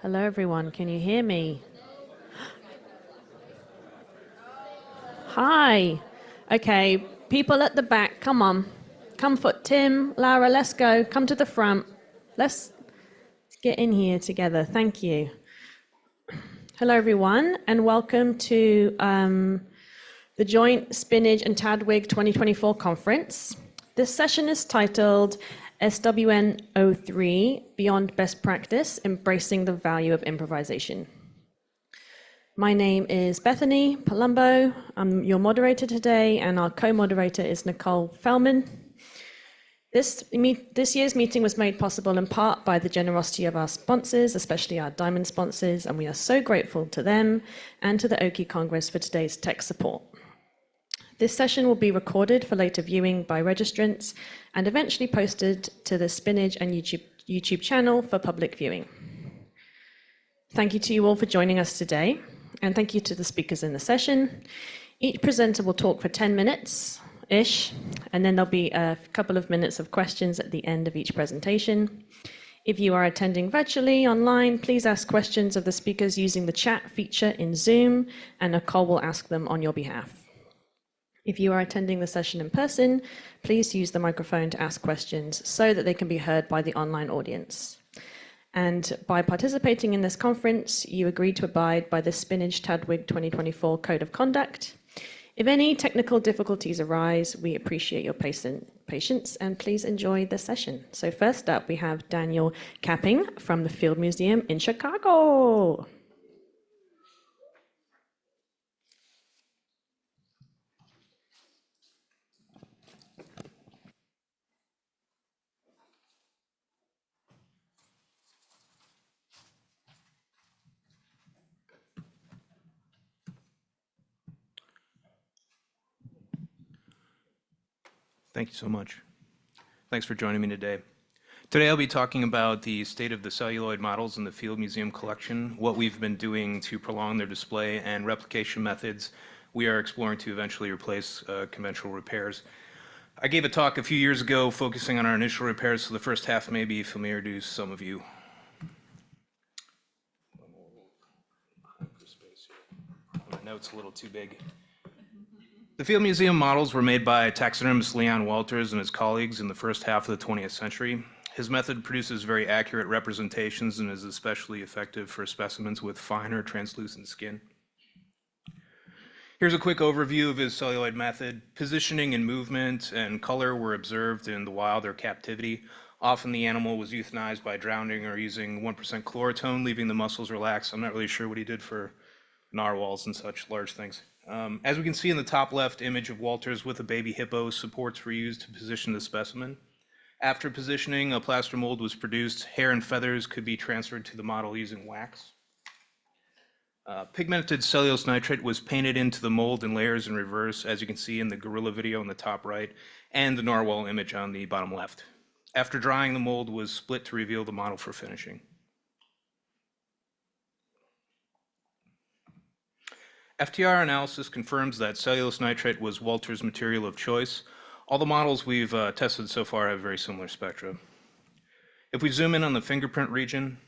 Hello, everyone. Can you hear me? Hi. Okay, people at the back, come on. Comfort, Tim, Laura, let's go. Come to the front. Let's get in here together. Thank you. Hello, everyone, and welcome to the Joint Spinach and Tadwig 2024 conference. This session is titled SYM03 Beyond Best Practice, Embracing the Value of Improvisation. My name is Bethany Palumbo. I'm your moderator today, and our co-moderator is Nicola Harrison. This year's meeting was made possible in part by the generosity of our sponsors, especially our diamond sponsors, and we are so grateful to them and to the Oki Congress for today's tech support. This session will be recorded for later viewing by registrants and eventually posted to the Spinach and YouTube channel for public viewing. Thank you to you all for joining us today, and thank you to the speakers in the session. Each presenter will talk for 10 minutes-ish, and then there'll be a couple of minutes of questions at the end of each presentation. If you are attending virtually online, please ask questions of the speakers using the chat feature in Zoom, and Nicole will ask them on your behalf. If you are attending the session in person, please use the microphone to ask questions so that they can be heard by the online audience. And by participating in this conference, you agree to abide by the Spinach Tadwig 2024 Code of Conduct. If any technical difficulties arise, we appreciate your patience and please enjoy the session. So first up, we have Daniel Kaping from the Field Museum in Chicago. Thank you so much. Thanks for joining me today. Today I'll be talking about the state of the celluloid models in the Field Museum collection, what we've been doing to prolong their display, and replication methods we are exploring to eventually replace conventional repairs. I gave a talk a few years ago focusing on our initial repairs, so the first half may be familiar to some of you. My note's a little too big. The Field Museum models were made by taxidermist Leon Walters and his colleagues in the first half of the 20th century. His method produces very accurate representations and is especially effective for specimens with finer translucent skin. Here's a quick overview of his celluloid method. Positioning and movement and color were observed in the wild or captivity. Often the animal was euthanized by drowning or using 1% chloratone, leaving the muscles relaxed. I'm not really sure what he did for narwhals and such large things. As we can see in the top left image of Walters with a baby hippo, supports were used to position the specimen. After positioning, a plaster mold was produced. Hair and feathers could be transferred to the model using wax. Pigmented cellulose nitrate was painted into the mold in layers in reverse, as you can see in the gorilla video on the top right, and the narwhal image on the bottom left. After drying, the mold was split to reveal the model for finishing. FTR analysis confirms that cellulose nitrate was Walter's material of choice. All the models we've tested so far have very similar spectra. If we zoom in on the fingerprint region,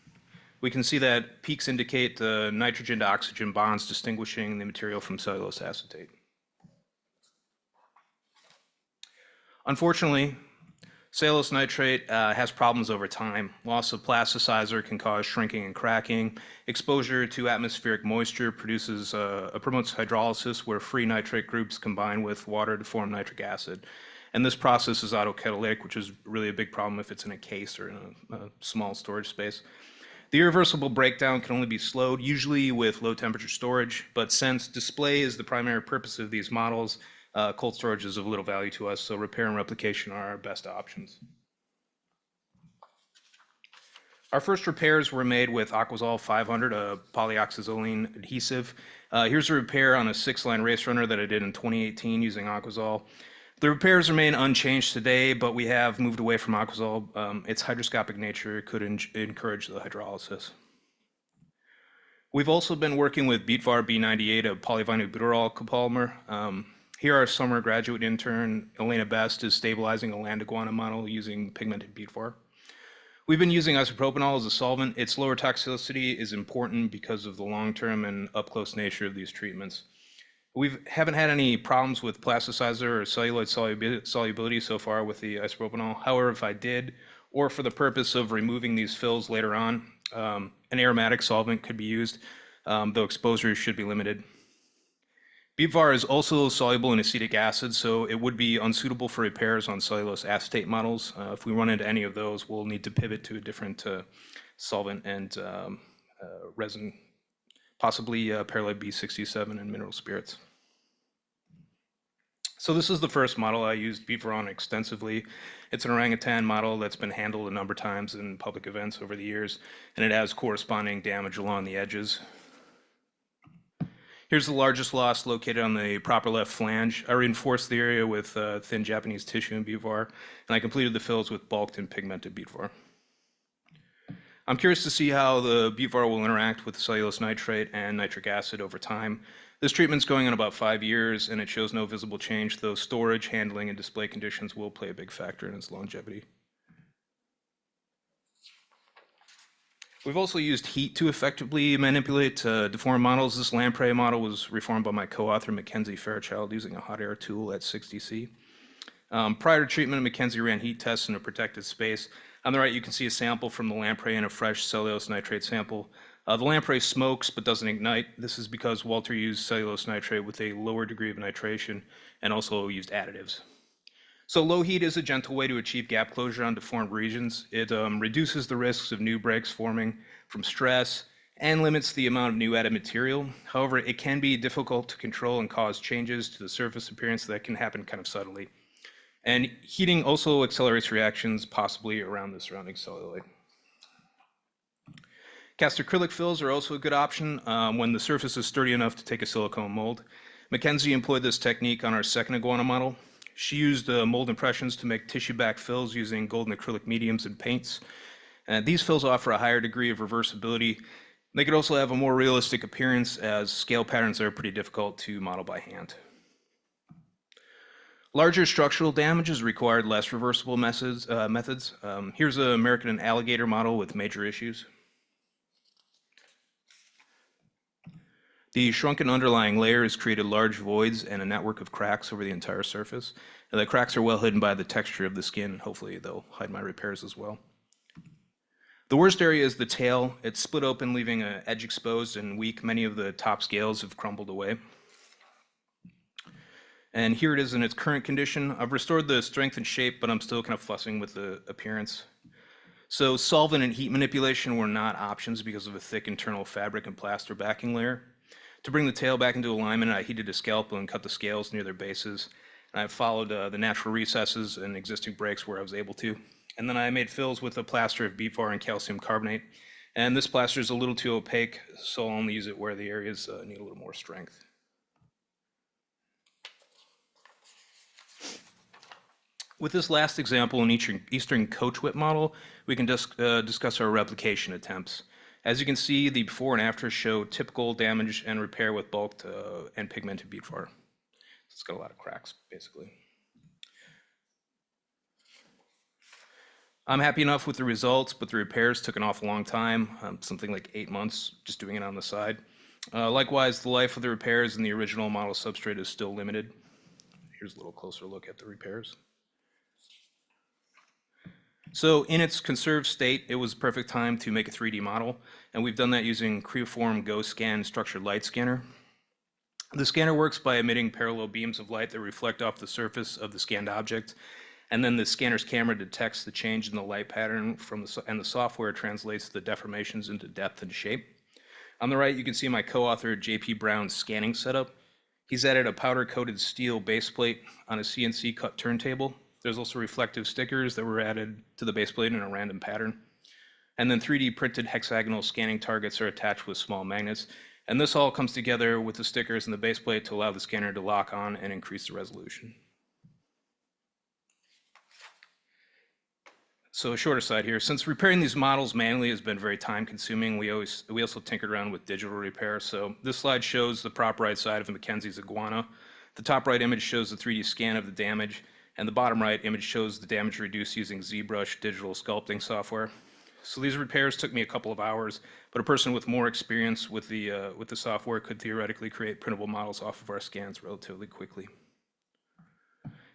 we can see that peaks indicate the nitrogen to oxygen bonds distinguishing the material from cellulose acetate. Unfortunately, cellulose nitrate has problems over time. Loss of plasticizer can cause shrinking and cracking. Exposure to atmospheric moisture promotes hydrolysis, where free nitrate groups combine with water to form nitric acid. And this process is autocatalytic, which is really a big problem if it's in a case or in a small storage space. The irreversible breakdown can only be slowed, usually with low temperature storage, but since display is the primary purpose of these models, cold storage is of little value to us, so repair and replication are our best options. Our first repairs were made with Aquazol 500, a polyoxazolene adhesive. Here's a repair on a 6-line race runner that I did in 2018 using Aquazol. The repairs remain unchanged today, but we have moved away from Aquazol. Its hygroscopic nature could encourage the hydrolysis. We've also been working with Beatvar B98, a polyvinyl butyrol copolymer. Here our summer graduate intern, Elena Best, is stabilizing a land iguana model using pigmented Beatvar. We've been using isopropanol as a solvent. Its lower toxicity is important because of the long-term and up-close nature of these treatments. We haven't had any problems with plasticizer or celluloid solubility so far with the isopropanol. However, if I did, or for the purpose of removing these fills later on, an aromatic solvent could be used, though exposure should be limited. Bevar is also soluble in acetic acid, so it would be unsuitable for repairs on cellulose acetate models. If we run into any of those, we'll need to pivot to a different solvent and resin, possibly perlite B67 and mineral spirits. So this is the first model I used Bevar on extensively. It's an orangutan model that's been handled a number of times in public events over the years, and it has corresponding damage along the edges. Here's the largest loss located on the proper left flange. I reinforced the area with thin Japanese tissue and Bevar, and I completed the fills with bulked and pigmented Bevar. I'm curious to see how the Bevar will interact with cellulose nitrate and nitric acid over time. This treatment's going on about 5 years, and it shows no visible change, though storage, handling, and display conditions will play a big factor in its longevity. We've also used heat to effectively manipulate deformed models. This lamprey model was reformed by my co-author, Mackenzie Fairchild, using a hot air tool at 60°C. Prior to treatment, Mackenzie ran heat tests in a protected space. On the right, you can see a sample from the lamprey and a fresh cellulose nitrate sample. The lamprey smokes but doesn't ignite. This is because Walter used cellulose nitrate with a lower degree of nitration and also used additives. So low heat is a gentle way to achieve gap closure on deformed regions. It reduces the risks of new breaks forming from stress and limits the amount of new added material. However, it can be difficult to control and cause changes to the surface appearance that can happen kind of subtly. And heating also accelerates reactions, possibly around the surrounding celluloid. Cast acrylic fills are also a good option when the surface is sturdy enough to take a silicone mold. Mackenzie employed this technique on our second iguana model. She used mold impressions to make tissue-back fills using golden acrylic mediums and paints. These fills offer a higher degree of reversibility. They could also have a more realistic appearance as scale patterns are pretty difficult to model by hand. Larger structural damages required less reversible methods. Here's an American alligator model with major issues. The shrunken underlying layer has created large voids and a network of cracks over the entire surface. And the cracks are well hidden by the texture of the skin. Hopefully they'll hide my repairs as well. The worst area is the tail. It's split open, leaving an edge exposed and weak. Many of the top scales have crumbled away. And here it is in its current condition. I've restored the strength and shape, but I'm still kind of fussing with the appearance. So solvent and heat manipulation were not options because of a thick internal fabric and plaster backing layer. To bring the tail back into alignment, I heated a scalpel and cut the scales near their bases. And I followed the natural recesses and existing breaks where I was able to. And then I made fills with a plaster of Bevar and calcium carbonate. And this plaster is a little too opaque, so I'll only use it where the areas need a little more strength. With this last example, an Eastern coach whip model, we can discuss our replication attempts. As you can see, the before and after show typical damage and repair with bulked and pigmented Bevar. It's got a lot of cracks, basically. I'm happy enough with the results, but the repairs took an awful long time, something like 8 months, just doing it on the side. Likewise, the life of the repairs in the original model substrate is still limited. Here's a little closer look at the repairs. So in its conserved state, it was the perfect time to make a 3D model, and we've done that using Creoform GoScan structured light scanner. The scanner works by emitting parallel beams of light that reflect off the surface of the scanned object, and then the scanner's camera detects the change in the light pattern and the software translates the deformations into depth and shape. On the right, you can see my co-author J.P. Brown's scanning setup. He's added a powder-coated steel base plate on a CNC cut turntable. There's also reflective stickers that were added to the base plate in a random pattern. And then 3D printed hexagonal scanning targets are attached with small magnets. And this all comes together with the stickers and the base plate to allow the scanner to lock on and increase the resolution. So a shorter side here. Since repairing these models manually has been very time consuming, we also tinkered around with digital repair. So this slide shows the prop right side of Mackenzie's iguana. The top right image shows the 3D scan of the damage. And the bottom right image shows the damage reduced using ZBrush digital sculpting software. So these repairs took me a couple of hours, but a person with more experience with the software could theoretically create printable models off of our scans relatively quickly.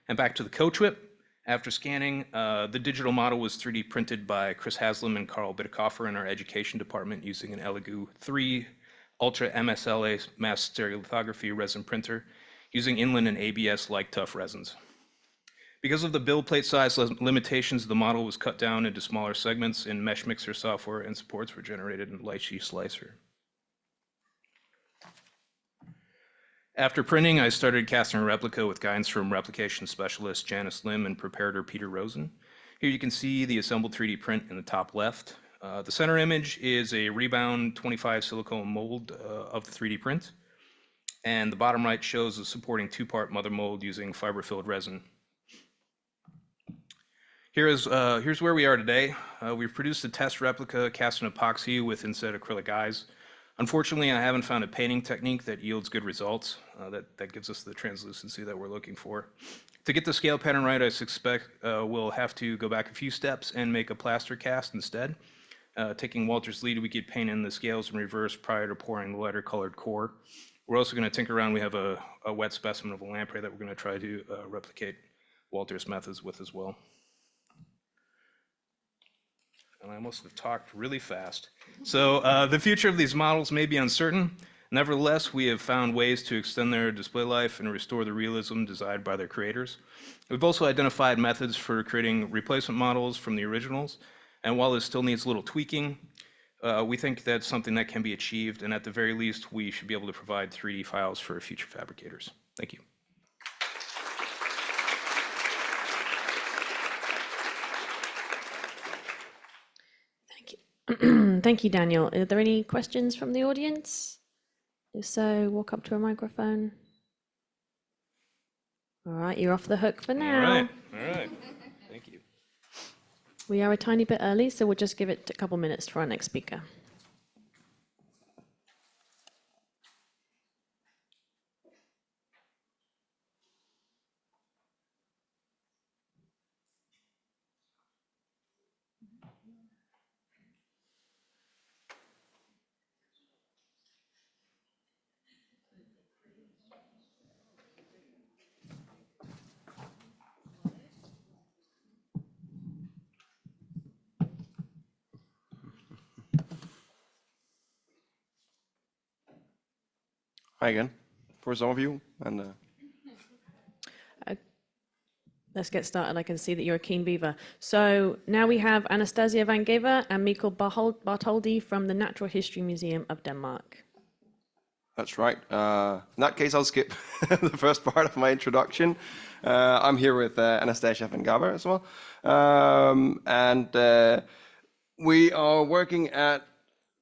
And back to the coach whip. After scanning, the digital model was 3D printed by Chris Haslam and Carl Bittekoffer in our education department using an Elegoo 3 Ultra MSLA mass stereolithography resin printer using inland and ABS like tough resins. Because of the build plate size limitations, the model was cut down into smaller segments in mesh mixer software, and supports were generated in Lychee Slicer. After printing, I started casting a replica with guidance from replication specialist Janice Lim and preparator Peter Rosen. Here you can see the assembled 3D print in the top left. The center image is a rebound 25 silicone mold of the 3D print, and the bottom right shows a supporting two-part mother mold using fiber-filled resin. Here's where we are today. We've produced a test replica cast in epoxy with inset acrylic eyes. Unfortunately, I haven't found a painting technique that yields good results, that gives us the translucency that we're looking for. To get the scale pattern right, I suspect we'll have to go back a few steps and make a plaster cast instead. Taking Walter's lead, we could paint in the scales in reverse prior to pouring the lighter colored core. We're also going to tinker around. We have a wet specimen of a lamprey that we're going to try to replicate Walter's methods with as well. And I must have talked really fast. So the future of these models may be uncertain. Nevertheless, we have found ways to extend their display life and restore the realism desired by their creators. We've also identified methods for creating replacement models from the originals. And while this still needs a little tweaking, we think that's something that can be achieved. And at the very least, we should be able to provide 3D files for future fabricators. Thank you. Thank you, Daniel. Are there any questions from the audience? If so, walk up to a microphone. All right, you're off the hook for now. All right. Thank you. We are a tiny bit early, so we'll just give it a couple minutes for our next speaker. Hi again, for some of you. And Let's get started. I can see that you're a keen beaver. So now we have Anastasia van Geva and Mikkel Bartholdy from the Natural History Museum of Denmark. that's right. In that case, I'll skip the first part of my introduction. I'm here with Anastasia van Geva as well. We are working at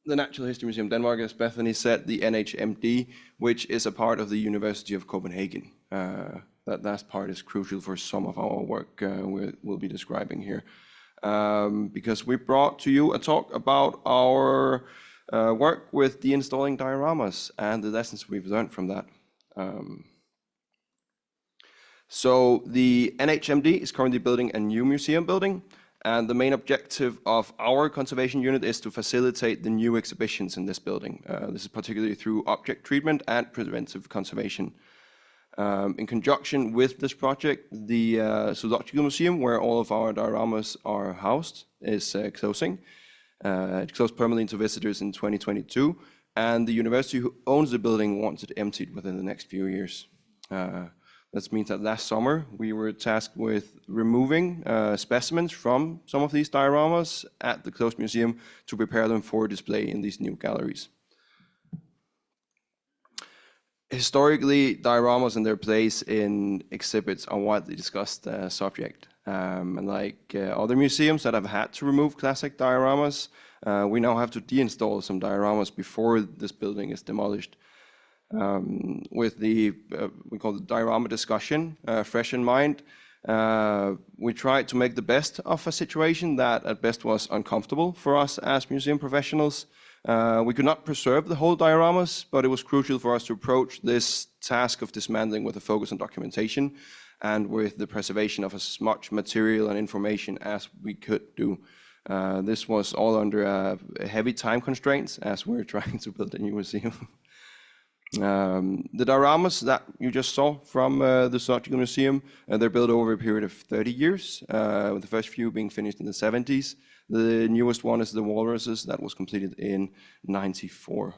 the Natural History Museum of Denmark, as Bethany said, the NHMD, which is a part of the University of Copenhagen. That last part is crucial for some of our work we'll be describing here. Because we brought to you a talk about our work with deinstalling dioramas and the lessons we've learned from that. So the NHMD is currently building a new museum building, and the main objective of our conservation unit is to facilitate the new exhibitions in this building. This is particularly through object treatment and preventive conservation. In conjunction with this project, the Zoological Museum, where all of our dioramas are housed, is closing. It closed permanently to visitors in 2022, and the university who owns the building wants it emptied within the next few years. That means that last summer we were tasked with removing specimens from some of these dioramas at the closed museum to prepare them for display in these new galleries. Historically, dioramas and their place in exhibits are widely discussed subject. And like other museums that have had to remove classic dioramas, we now have to deinstall some dioramas before this building is demolished. With the, we call it diorama discussion, fresh in mind, we tried to make the best of a situation that at best was uncomfortable for us as museum professionals. We could not preserve the whole dioramas, but it was crucial for us to approach this task of dismantling with a focus on documentation and with the preservation of as much material and information as we could do. This was all under heavy time constraints as we're trying to build a new museum. The dioramas that you just saw from the Zoological Museum, they're built over a period of 30 years, with the first few being finished in the 70s. The newest one is the walruses that was completed in 94.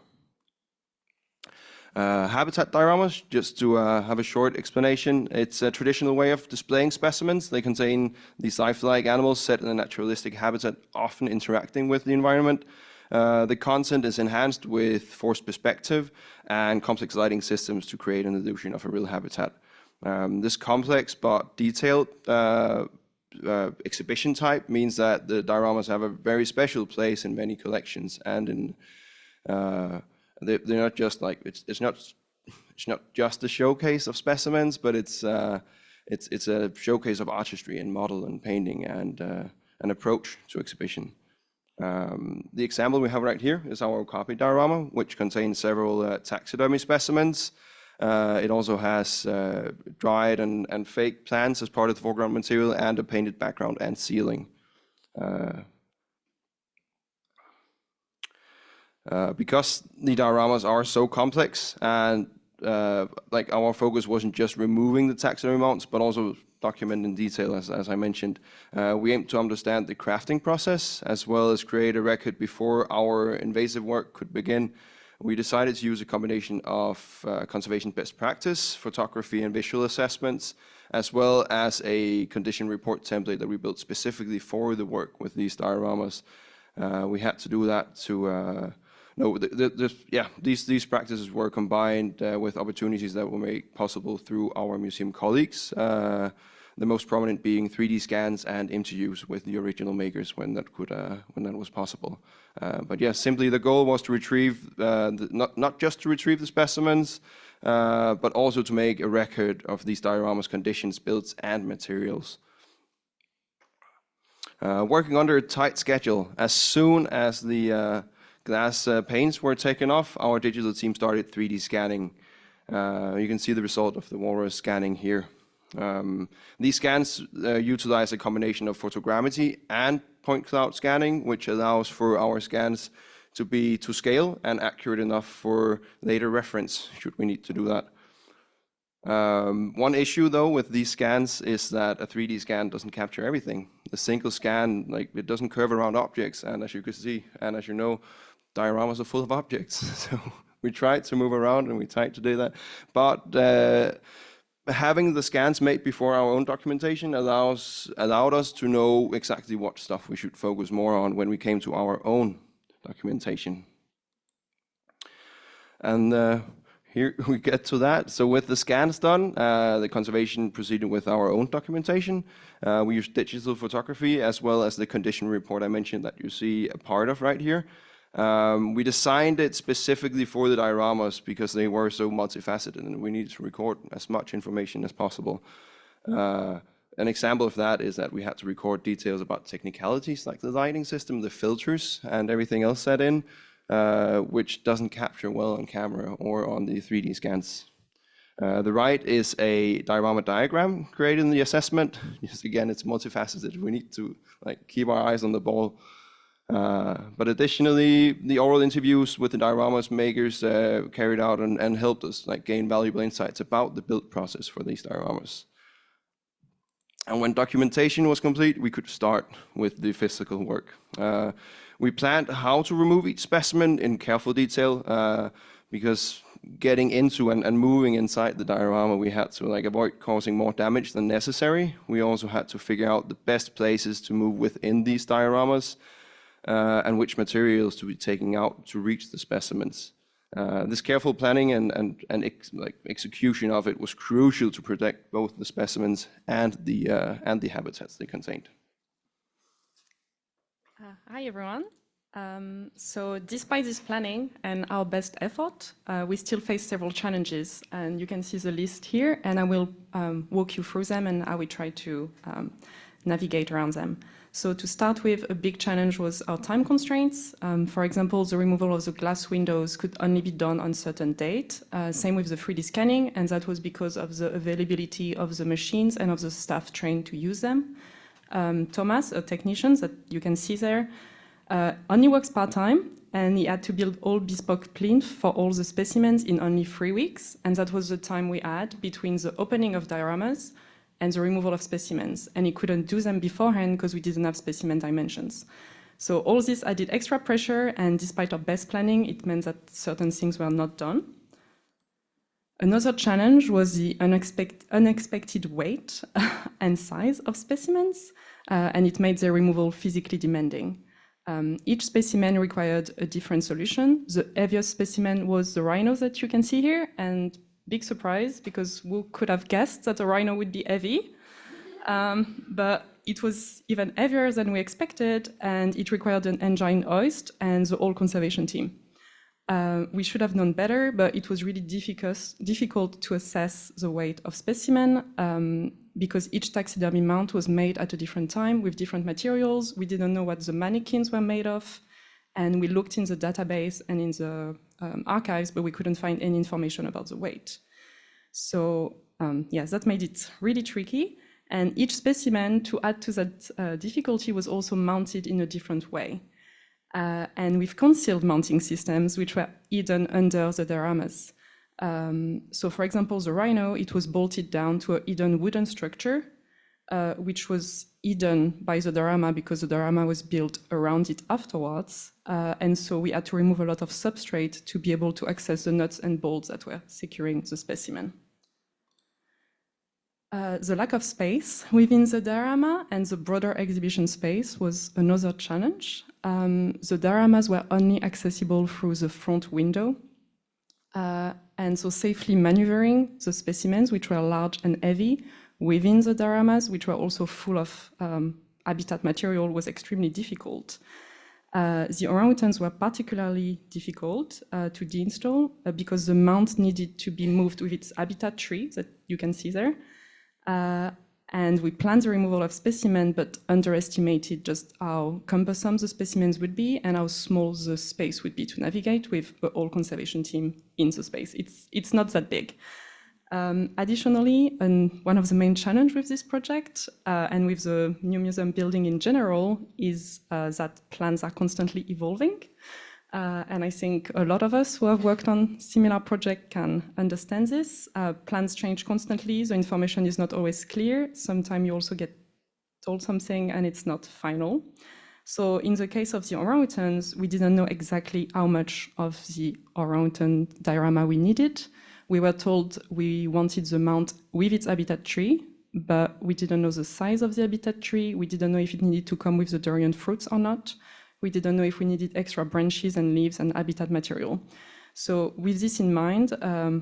Habitat dioramas, just to have a short explanation, it's a traditional way of displaying specimens. They contain these lifelike animals set in a naturalistic habitat, often interacting with the environment. The content is enhanced with forced perspective and complex lighting systems to create an illusion of a real habitat. This complex but detailed exhibition type means that the dioramas have a very special place in many collections, and in they're not just like it's not just a showcase of specimens, but it's a showcase of artistry and model and painting and an approach to exhibition. The example we have right here is our copy diorama, which contains several taxidermy specimens. It also has dried and fake plants as part of the foreground material and a painted background and ceiling. Because the dioramas are so complex and like our focus wasn't just removing the taxidermy mounts, but also document in detail, as I mentioned. We aim to understand the crafting process as well as create a record before our invasive work could begin. We decided to use a combination of conservation best practice, photography and visual assessments, as well as a condition report template that we built specifically for the work with these dioramas. We had to do that to these practices were combined with opportunities that were made possible through our museum colleagues. The most prominent being 3D scans and interviews with the original makers when that was possible. But yeah, simply the goal was to retrieve not just to retrieve the specimens, but also to make a record of these dioramas' conditions, builds, and materials. Working under a tight schedule, as soon as the glass paints were taken off, our digital team started 3D scanning. You can see the result of the walrus scanning here. These scans utilize a combination of photogrammetry and point cloud scanning, which allows for our scans to be to scale and accurate enough for later reference, should we need to do that. One issue, though, with these scans is that a 3D scan doesn't capture everything. The single scan, it doesn't curve around objects, and as you can see, and as you know, dioramas are full of objects. So we tried to move around and we tried to do that. But having the scans made before our own documentation allowed us to know exactly what stuff we should focus more on when we came to our own documentation. And here we get to that. So with the scans done, the conservation proceeded with our own documentation. We used digital photography as well as the condition report I mentioned that you see a part of right here. We designed it specifically for the dioramas because they were so multifaceted and we needed to record as much information as possible. An example of that is that we had to record details about technicalities like the lighting system, the filters, and everything else set in, which doesn't capture well on camera or on the 3D scans. The right is a diorama diagram created in the assessment. Just again, it's multifaceted. We need to keep our eyes on the ball. But additionally, the oral interviews with the dioramas makers carried out and helped us gain valuable insights about the build process for these dioramas. And when documentation was complete, we could start with the physical work. We planned how to remove each specimen in careful detail because getting into and moving inside the diorama, we had to avoid causing more damage than necessary. We also had to figure out the best places to move within these dioramas. And which materials to be taken out to reach the specimens. This careful planning and execution of it was crucial to protect both the specimens and the habitats they contained. Hi everyone. So despite this planning and our best effort, we still face several challenges, and you can see the list here, and I will walk you through them and how we try to navigate around them. So to start with, a big challenge was our time constraints. For example, the removal of the glass windows could only be done on a certain date. Same with the 3D scanning, and that was because of the availability of the machines and of the staff trained to use them. Thomas, a technician that you can see there, only works part-time, and he had to build all bespoke plinth for all the specimens in only 3 weeks, and that was the time we had between the opening of dioramas and the removal of specimens, and he couldn't do them beforehand because we didn't have specimen dimensions. So all this added extra pressure, and despite our best planning, it meant that certain things were not done. Another challenge was the unexpected weight and size of specimens, and it made their removal physically demanding. Each specimen required a different solution. The heaviest specimen was the rhino that you can see here, and big surprise, because who could have guessed that a rhino would be heavy? But it was even heavier than we expected, and it required an engine hoist and the whole conservation team. We should have known better, but it was really difficult to assess the weight of specimen because each taxidermy mount was made at a different time with different materials. We didn't know what the mannequins were made of, and we looked in the database and in the archives, but we couldn't find any information about the weight. So yes, that made it really tricky. And each specimen, to add to that difficulty, was also mounted in a different way. And with concealed mounting systems, which were hidden under the dioramas. So for example, the rhino, it was bolted down to a hidden wooden structure, which was hidden by the diorama because the diorama was built around it afterwards. And so we had to remove a lot of substrate to be able to access the nuts and bolts that were securing the specimen. The lack of space within the diorama and the broader exhibition space was another challenge. The dioramas were only accessible through the front window. And so safely maneuvering the specimens, which were large and heavy, within the dioramas, which were also full of habitat material, was extremely difficult. The orangutans were particularly difficult to deinstall because the mount needed to be moved with its habitat tree that you can see there. And we planned the removal of specimens, but underestimated just how cumbersome the specimens would be and how small the space would be to navigate with the whole conservation team in the space. It's not that big. Additionally, one of the main challenges with this project and with the new museum building in general is that plans are constantly evolving. And I think a lot of us who have worked on similar projects can understand this. Plans change constantly, the information is not always clear. Sometimes you also get told something and it's not final. So in the case of the orangutans, we didn't know exactly how much of the orangutan diorama we needed. We were told we wanted the mount with its habitat tree, but we didn't know the size of the habitat tree. We didn't know if it needed to come with the durian fruits or not. We didn't know if we needed extra branches and leaves and habitat material. So with this in mind,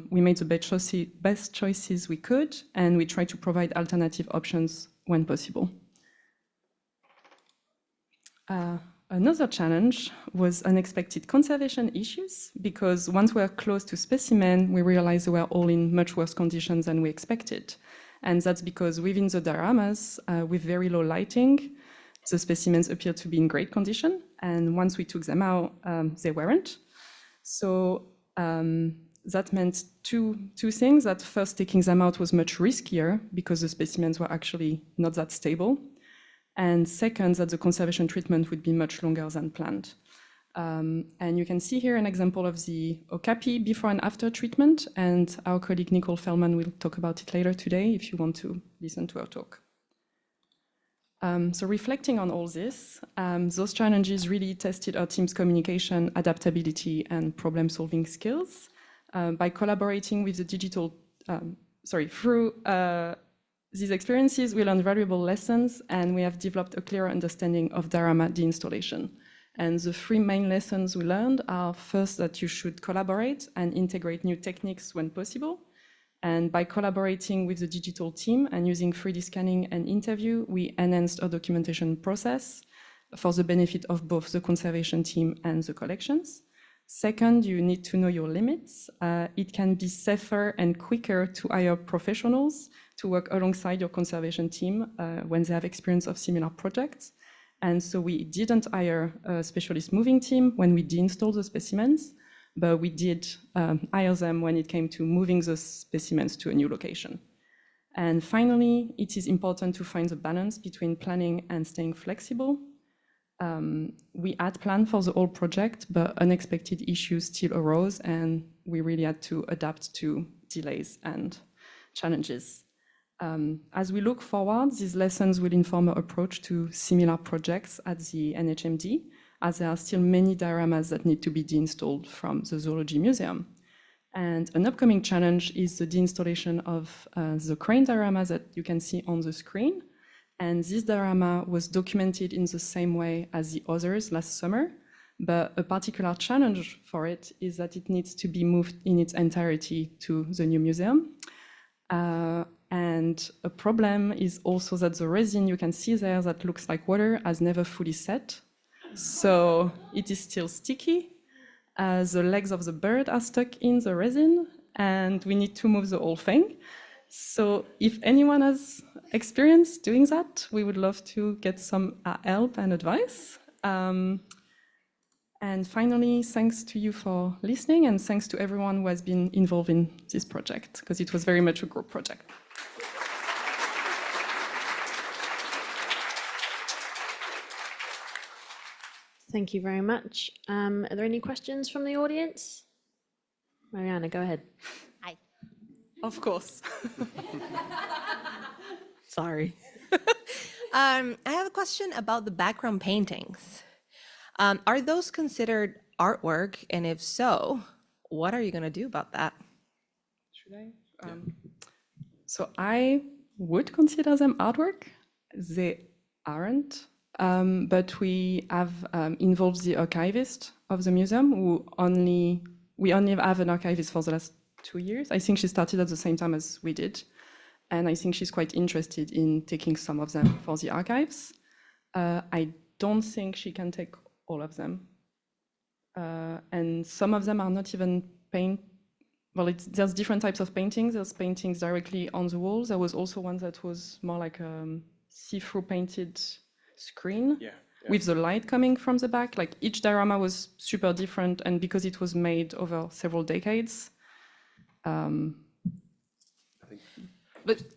we made the best choices we could, and we tried to provide alternative options when possible. Another challenge was unexpected conservation issues, because once we were close to specimen, we realized they were all in much worse conditions than we expected. And that's because within the dioramas, with very low lighting, the specimens appeared to be in great condition, and once we took them out, they weren't. So that meant two things. That first, taking them out was much riskier because the specimens were actually not that stable. And second, that the conservation treatment would be much longer than planned. And you can see here an example of the okapi before and after treatment, and our colleague Nicola Harrison will talk about it later today if you want to listen to her talk. So reflecting on all this, those challenges really tested our team's communication, adaptability, and problem-solving skills. By collaborating with the digital, through these experiences, we learned valuable lessons, and we have developed a clearer understanding of diorama deinstallation. And the 3 main lessons we learned are, first, that you should collaborate and integrate new techniques when possible. And by collaborating with the digital team and using 3D scanning and interview, we enhanced our documentation process for the benefit of both the conservation team and the collections. Second, you need to know your limits. It can be safer and quicker to hire professionals to work alongside your conservation team when they have experience of similar projects. And so we didn't hire a specialist moving team when we deinstalled the specimens, but we did hire them when it came to moving the specimens to a new location. And finally, it is important to find the balance between planning and staying flexible. We had planned for the whole project, but unexpected issues still arose, and we really had to adapt to delays and challenges. As we look forward, these lessons will inform our approach to similar projects at the NHMD, as there are still many dioramas that need to be deinstalled from the Zoology Museum. And an upcoming challenge is the deinstallation of the crane diorama that you can see on the screen. And this diorama was documented in the same way as the others last summer, but a particular challenge for it is that it needs to be moved in its entirety to the new museum. And a problem is also that the resin you can see there that looks like water has never fully set. So it is still sticky. The legs of the bird are stuck in the resin, and we need to move the whole thing. So if anyone has experience doing that, we would love to get some help and advice. And finally, thanks to you for listening, and thanks to everyone who has been involved in this project, because it was very much a group project. Thank you very much. Are there any questions from the audience? Mariana, go ahead. Hi. Of course. Sorry. I have a question about the background paintings. Are those considered artwork? And if so, what are you going to do about that? Should I? So I would consider them artwork. They aren't. But we have involved the archivist of the museum, we only have an archivist for the last 2 years. I think she started at the same time as we did. And I think she's quite interested in taking some of them for the archives. I don't think she can take all of them. And some of them are not even there's different types of paintings. There's paintings directly on the walls. There was also one that was more like a see-through painted screen with the light coming from the back. Like each diorama was super different, and because it was made over several decades. But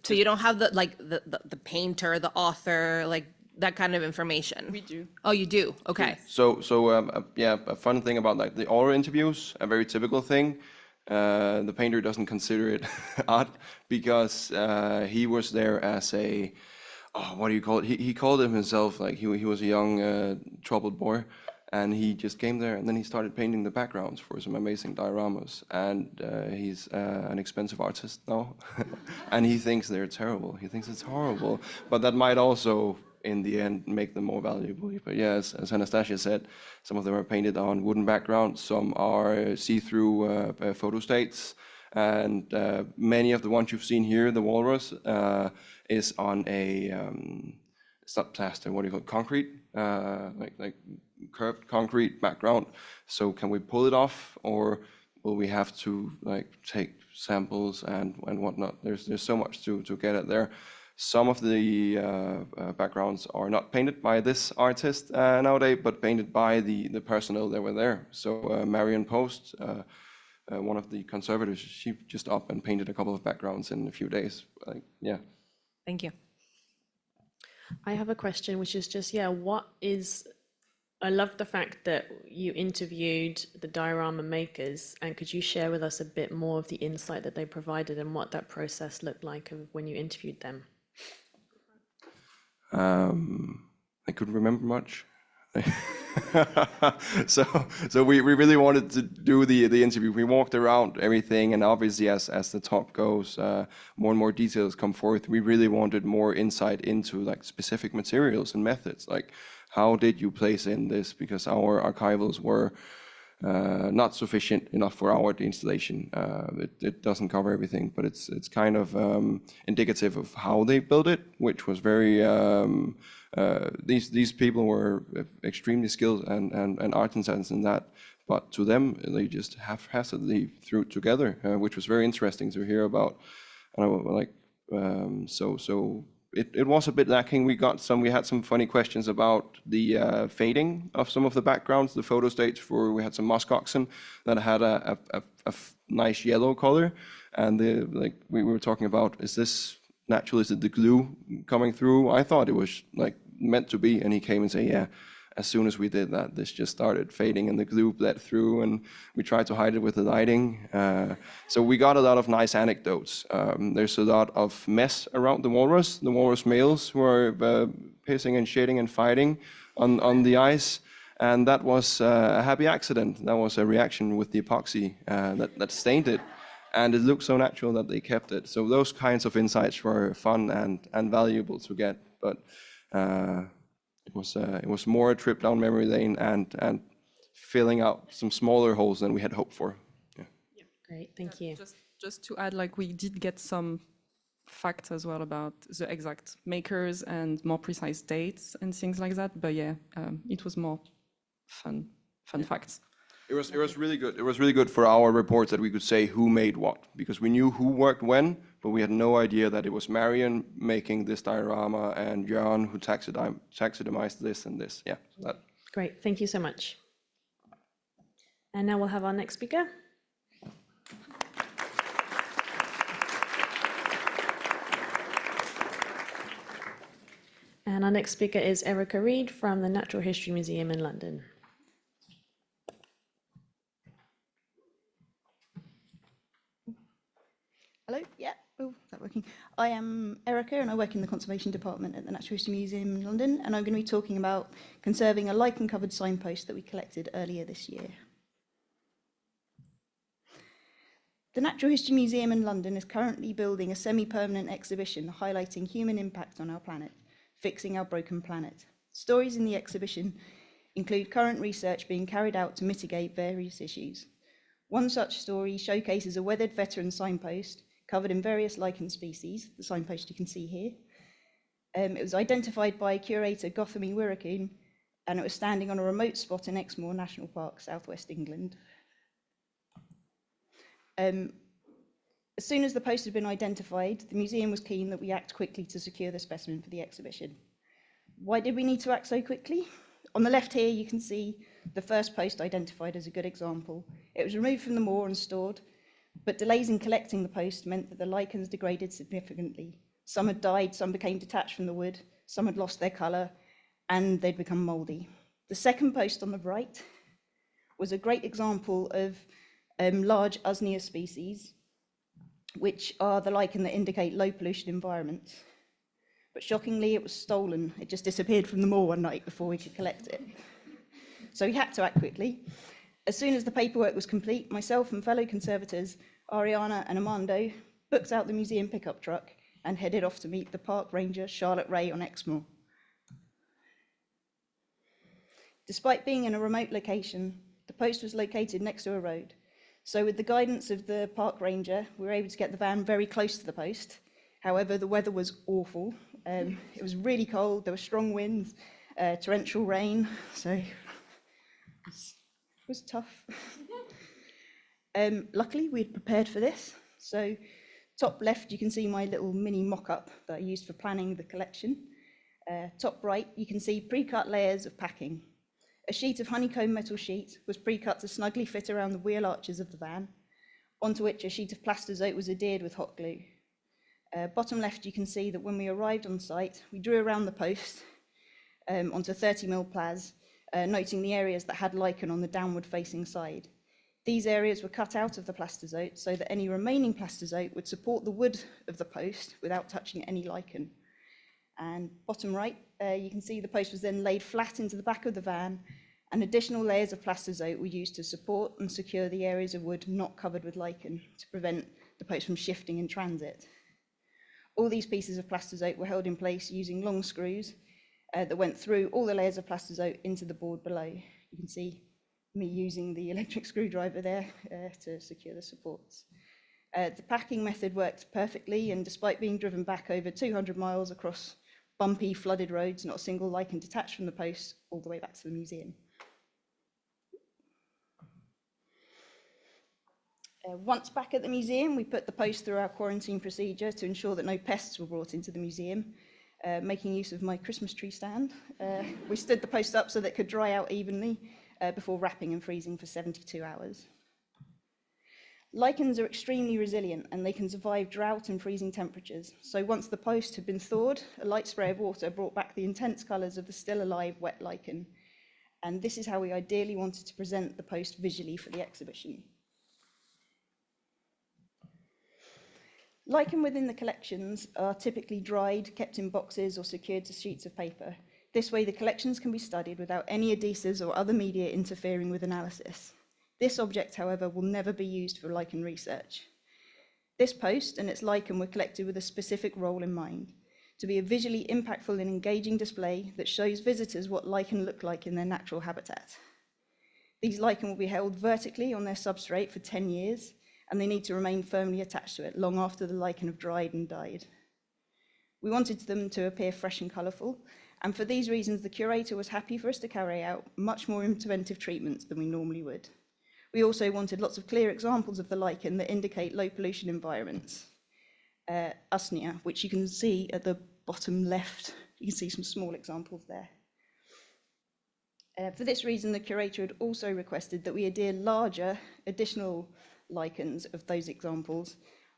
so you don't have the painter, the author, like that kind of information? We do. Oh, you do? Okay. So a fun thing about like the oral interviews, a very typical thing. The painter doesn't consider it art because he was there as a what do you call it? He called him himself like he was a young troubled boy, and he just came there and then he started painting the backgrounds for some amazing dioramas. And he's an expensive artist now, and he thinks they're terrible. He thinks it's horrible, but that might also in the end make them more valuable. But yes, as Anastasia said, some of them are painted on wooden backgrounds, some are see-through photostats. And many of the ones you've seen here, the walrus, is on a, it's not plaster, what do you call it, concrete, like curved concrete background. So can we pull it off, or will we have to like take samples and whatnot? There's so much to get at there. Some of the backgrounds are not painted by this artist nowadays, but painted by the personnel that were there. So Marion Post, one of the conservators, she just up and painted a couple of backgrounds in a few days. Like, yeah. Thank you. I have a question, which is just, I love the fact that you interviewed the diorama makers, and could you share with us a bit more of the insight that they provided and what that process looked like when you interviewed them? I couldn't remember much. so we really wanted to do the interview. We walked around everything, and obviously as the talk goes, more and more details come forth. We really wanted more insight into like specific materials and methods, like how did you place in this, because our archivals were not sufficient enough for our installation. It doesn't cover everything, but it's kind of indicative of how they built it, which was very these people were extremely skilled and artisans in that, but to them they just haphazardly threw it together, which was very interesting to hear about. So it was a bit lacking. We had some funny questions about the fading of some of the backgrounds, the photo states we had some musk oxen that had a nice yellow color, and we were talking about, is this natural is it the glue coming through? I thought it was like meant to be, and he came and said, yeah, as soon as we did that, this just started fading and the glue bled through, and we tried to hide it with the lighting. So we got a lot of nice anecdotes. There's a lot of mess around the walrus males who are pissing and shitting and fighting on the ice. And that was a happy accident. That was a reaction with the epoxy that stained it. And it looked so natural that they kept it. So those kinds of insights were fun and valuable to get. But it was more a trip down memory lane and filling out some smaller holes than we had hoped for. Yeah. Great, thank you. Just to add, like, we did get some facts as well about the exact makers and more precise dates and things like that. But yeah, it was more fun facts. It was really good. It was really good for our reports that we could say who made what, because we knew who worked when, but we had no idea that it was Marion making this diorama and John who taxidermized this and this. Yeah. Great, thank you so much. And now we'll have our next speaker. And our next speaker is Erica Reed from the Natural History Museum in London. Hello, yeah, oh, is that working? I am Erica and I work in the Conservation Department at the Natural History Museum in London, and I'm going to be talking about conserving a lichen-covered signpost that we collected earlier this year. The Natural History Museum in London is currently building a semi-permanent exhibition highlighting human impact on our planet, fixing our broken planet. Stories in the exhibition include current research being carried out to mitigate various issues. One such story showcases a weathered veteran signpost covered in various lichen species, the signpost you can see here. It was identified by curator Gauthami Wirakun, and it was standing on a remote spot in Exmoor National Park, southwest England. As soon as the post had been identified, the museum was keen that we act quickly to secure the specimen for the exhibition. Why did we need to act so quickly? On the left here, you can see the first post identified as a good example. It was removed from the moor and stored, but delays in collecting the post meant that the lichens degraded significantly. Some had died, some became detached from the wood, some had lost their colour, and they'd become mouldy. The second post on the right was a great example of large Usnea species, which are the lichen that indicate low pollution environments. But shockingly, it was stolen. It just disappeared from the moor one night before we could collect it. So we had to act quickly. As soon as the paperwork was complete, myself and fellow conservators, Ariana and Armando, booked out the museum pickup truck and headed off to meet the park ranger, Charlotte Ray, on Exmoor. Despite being in a remote location, the post was located next to a road. So with the guidance of the park ranger, we were able to get the van very close to the post. However, the weather was awful. It was really cold, there were strong winds, torrential rain, so it was tough. Luckily, we had prepared for this. So top left, you can see my little mini mock-up that I used for planning the collection. Top right, you can see pre-cut layers of packing. A sheet of honeycomb metal sheet was pre-cut to snugly fit around the wheel arches of the van, onto which a sheet of plastozote was adhered with hot glue. Bottom left, you can see that when we arrived on site, we drew around the post onto 30mm plas, noting the areas that had lichen on the downward facing side. These areas were cut out of the plastozote so that any remaining plastozote would support the wood of the post without touching any lichen. And bottom right, you can see the post was then laid flat into the back of the van, and additional layers of plastozote were used to support and secure the areas of wood not covered with lichen to prevent the post from shifting in transit. All these pieces of plastozote were held in place using long screws that went through all the layers of plastozote into the board below. You can see me using the electric screwdriver there to secure the supports. The packing method worked perfectly, and despite being driven back over 200 miles across bumpy, flooded roads, not a single lichen detached from the post all the way back to the museum. Once back at the museum, we put the post through our quarantine procedure to ensure that no pests were brought into the museum, making use of my Christmas tree stand. We stood the post up so that it could dry out evenly before wrapping and freezing for 72 hours. Lichens are extremely resilient and they can survive drought and freezing temperatures. So once the post had been thawed, a light spray of water brought back the intense colours of the still alive wet lichen. And this is how we ideally wanted to present the post visually for the exhibition. Lichen within the collections are typically dried, kept in boxes or secured to sheets of paper. This way the collections can be studied without any adhesives or other media interfering with analysis. This object, however, will never be used for lichen research. This post and its lichen were collected with a specific role in mind, to be a visually impactful and engaging display that shows visitors what lichen look like in their natural habitat. These lichen will be held vertically on their substrate for 10 years, and they need to remain firmly attached to it long after the lichen have dried and died. We wanted them to appear fresh and colourful, and for these reasons the curator was happy for us to carry out much more interventive treatments than we normally would. We also wanted lots of clear examples of the lichen that indicate low pollution environments. Usnea, which you can see at the bottom left, you can see some small examples there. For this reason, the curator had also requested that we adhere larger additional lichens of those examples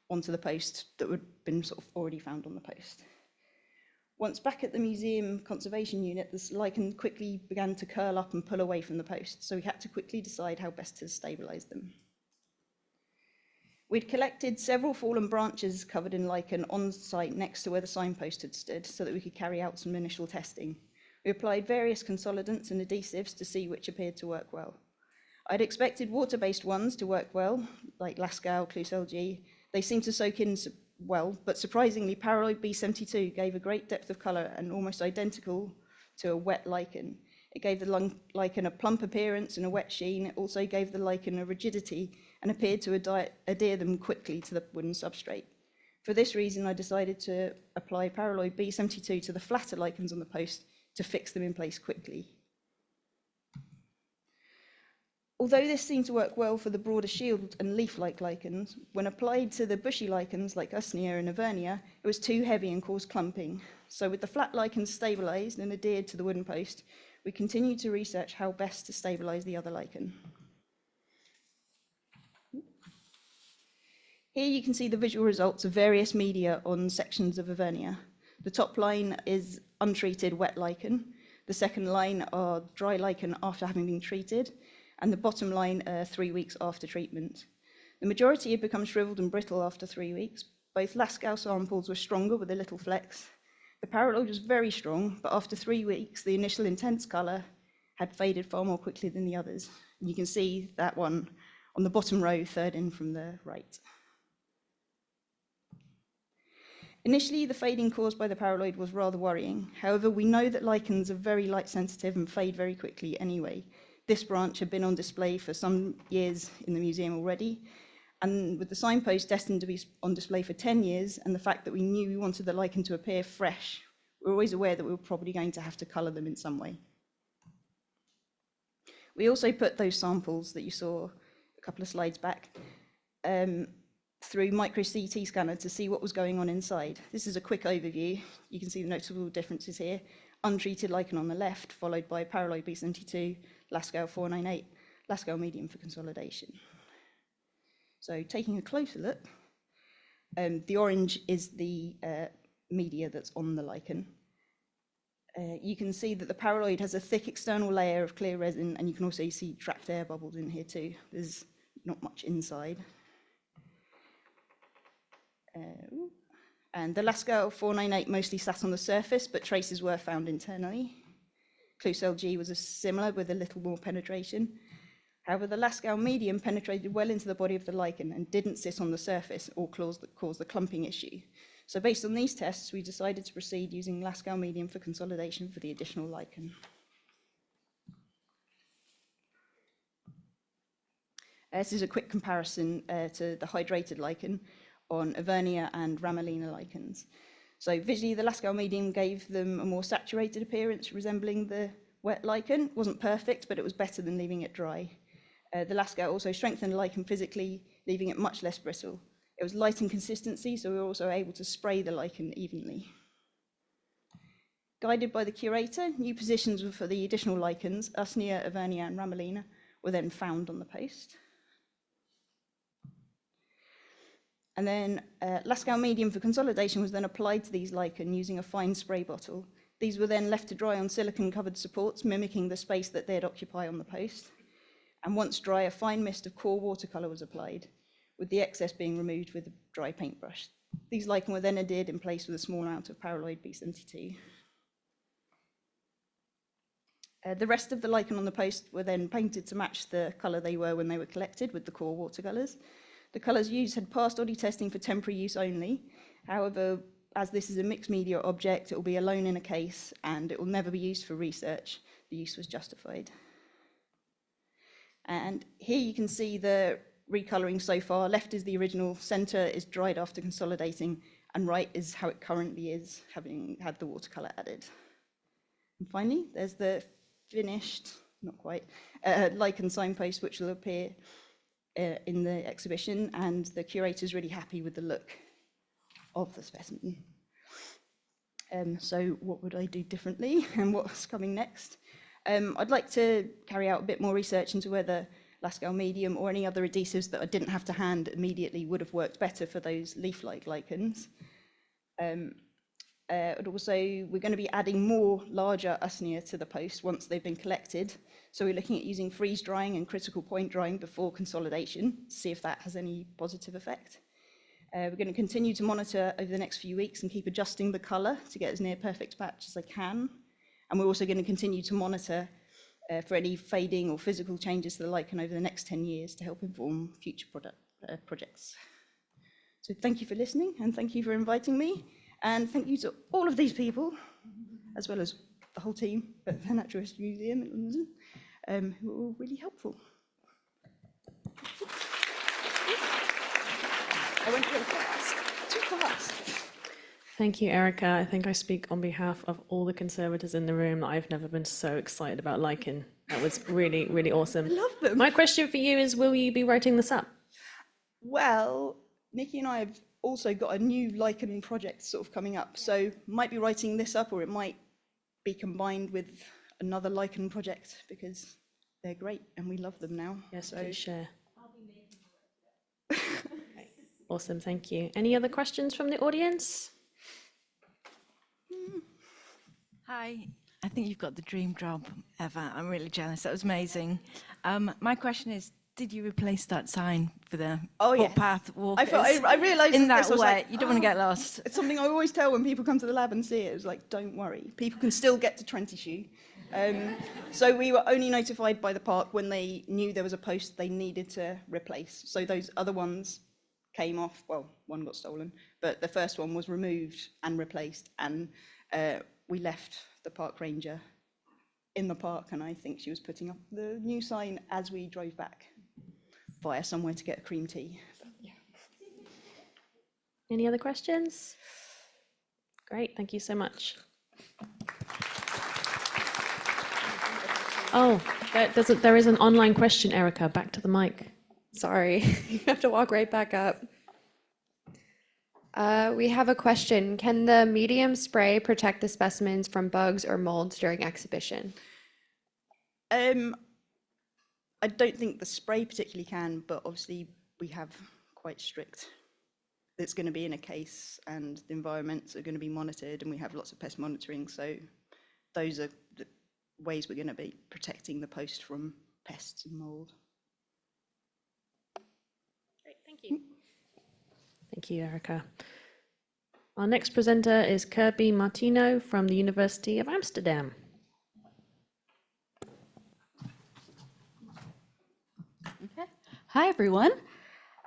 onto the post that had been sort of already found on the post. Once back at the museum conservation unit, this lichen quickly began to curl up and pull away from the post, so we had to quickly decide how best to stabilise them. We'd collected several fallen branches covered in lichen on site next to where the signpost had stood so that we could carry out some initial testing. We applied various consolidants and adhesives to see which appeared to work well. I'd expected water-based ones to work well, like Lascaux, Cluselg. They seemed to soak in well, but surprisingly, Paraloid B72 gave a great depth of colour and almost identical to a wet lichen. It gave the lichen a plump appearance and a wet sheen. It also gave the lichen a rigidity and appeared to adhere them quickly to the wooden substrate. For this reason, I decided to apply Paraloid B72 to the flatter lichens on the post to fix them in place quickly. Although this seemed to work well for the broader shield and leaf-like lichens, when applied to the bushy lichens like Usnea and Avernia, it was too heavy and caused clumping. So with the flat lichens stabilised and adhered to the wooden post, we continued to research how best to stabilise the other lichen. Here you can see the visual results of various media on sections of Avernia. The top line is untreated wet lichen. The second line are dry lichen after having been treated, and the bottom line 3 weeks after treatment. The majority had become shriveled and brittle after 3 weeks. Both Lascaux samples were stronger with a little flex. The Paraloid was very strong, but after 3 weeks, the initial intense colour had faded far more quickly than the others. And you can see that one on the bottom row, third in from the right. Initially, the fading caused by the Paraloid was rather worrying. However, we know that lichens are very light sensitive and fade very quickly anyway. This branch had been on display for some years in the museum already, and with the signpost destined to be on display for 10 years, and the fact that we knew we wanted the lichen to appear fresh, we were always aware that we were probably going to have to colour them in some way. We also put those samples that you saw a couple of slides back through micro CT scanner to see what was going on inside. This is a quick overview. You can see the notable differences here. Untreated lichen on the left, followed by Paraloid B72, Lascaux 498, Lascaux medium for consolidation. So taking a closer look, the orange is the media that's on the lichen. You can see that the Paraloid has a thick external layer of clear resin, and you can also see trapped air bubbles in here too. There's not much inside. And the Lascaux 498 mostly sat on the surface, but traces were found internally. Cluselg was similar with a little more penetration. However, the Lascaux medium penetrated well into the body of the lichen and didn't sit on the surface or cause the clumping issue. So based on these tests, we decided to proceed using Lascaux medium for consolidation for the additional lichen. This is a quick comparison to the hydrated lichen on Avernia and Ramalina lichens. So visually, the Lascaux medium gave them a more saturated appearance, resembling the wet lichen. It wasn't perfect, but it was better than leaving it dry. The Lascaux also strengthened the lichen physically, leaving it much less brittle. It was light in consistency, so we were also able to spray the lichen evenly. Guided by the curator, new positions for the additional lichens, Usnea, Avernia, and Ramalina, were then found on the post. And then Lascaux medium for consolidation was then applied to these lichen using a fine spray bottle. These were then left to dry on silicone-covered supports, mimicking the space that they'd occupy on the post. And once dry, a fine mist of core watercolour was applied, with the excess being removed with a dry paintbrush. These lichen were then adhered in place with a small amount of paraloid B72. The rest of the lichen on the post were then painted to match the colour they were when they were collected with the core watercolours. The colours used had passed Oddy testing for temporary use only. However, as this is a mixed media object, it will be alone in a case and it will never be used for research. The use was justified. And here you can see the recolouring so far. Left is the original, centre is dried after consolidating, and right is how it currently is, having had the watercolour added. And finally, there's the finished, not quite, lichen signpost, which will appear in the exhibition, and the curator's really happy with the look of the specimen. So what would I do differently and what's coming next? I'd like to carry out a bit more research into whether Lascaux medium or any other adhesives that I didn't have to hand immediately would have worked better for those leaf-like lichens. And also, we're going to be adding more larger usnea to the post once they've been collected. So we're looking at using freeze drying and critical point drying before consolidation to see if that has any positive effect. We're going to continue to monitor over the next few weeks and keep adjusting the colour to get as near perfect match as I can. And we're also going to continue to monitor for any fading or physical changes to the lichen over the next 10 years to help inform future projects. So thank you for listening, and thank you for inviting me, and thank you to all of these people, as well as the whole team at the Natural History Museum in London, who were all really helpful. I went really fast, too fast. Thank you, Erica. I think I speak on behalf of all the conservators in the room that I've never been so excited about lichen. That was really, really awesome. I love them. My question for you is, will you be writing this up? Well, Nikki and I have also got a new lichen project sort of coming up, so might be writing this up, or it might be combined with another lichen project, because they're great and we love them now. Yes, so. please share. Awesome, thank you. Any other questions from the audience? Hi, I think you've got the dream job ever. I'm really jealous. That was amazing. My question is, did you replace that sign for the footpath walkers? I realised in that this, I was way, like, you don't want to get lost. It's something I always tell when people come to the lab and see it. It's like, don't worry, people can still get to Trentishue. So we were only notified by the park when they knew there was a post they needed to replace. So those other ones came off, well, one got stolen, but the first one was removed and replaced, and we left the park ranger in the park, and I think she was putting up the new sign as we drove back via somewhere to get a cream tea. But, yeah. Any other questions? Great, thank you so much. Oh, there is an online question, Erica. Back to the mic. Sorry, you have to walk right back up. We have a question. Can the medium spray protect the specimens from bugs or molds during exhibition? I don't think the spray particularly can, but obviously we have quite strict. It's going to be in a case, and the environments are going to be monitored, and we have lots of pest monitoring. So those are the ways we're going to be protecting the post from pests and mold. Great, thank you. Thank you, Erica. Our next presenter is Kirby Martino from the University of Amsterdam. Okay. Hi, everyone.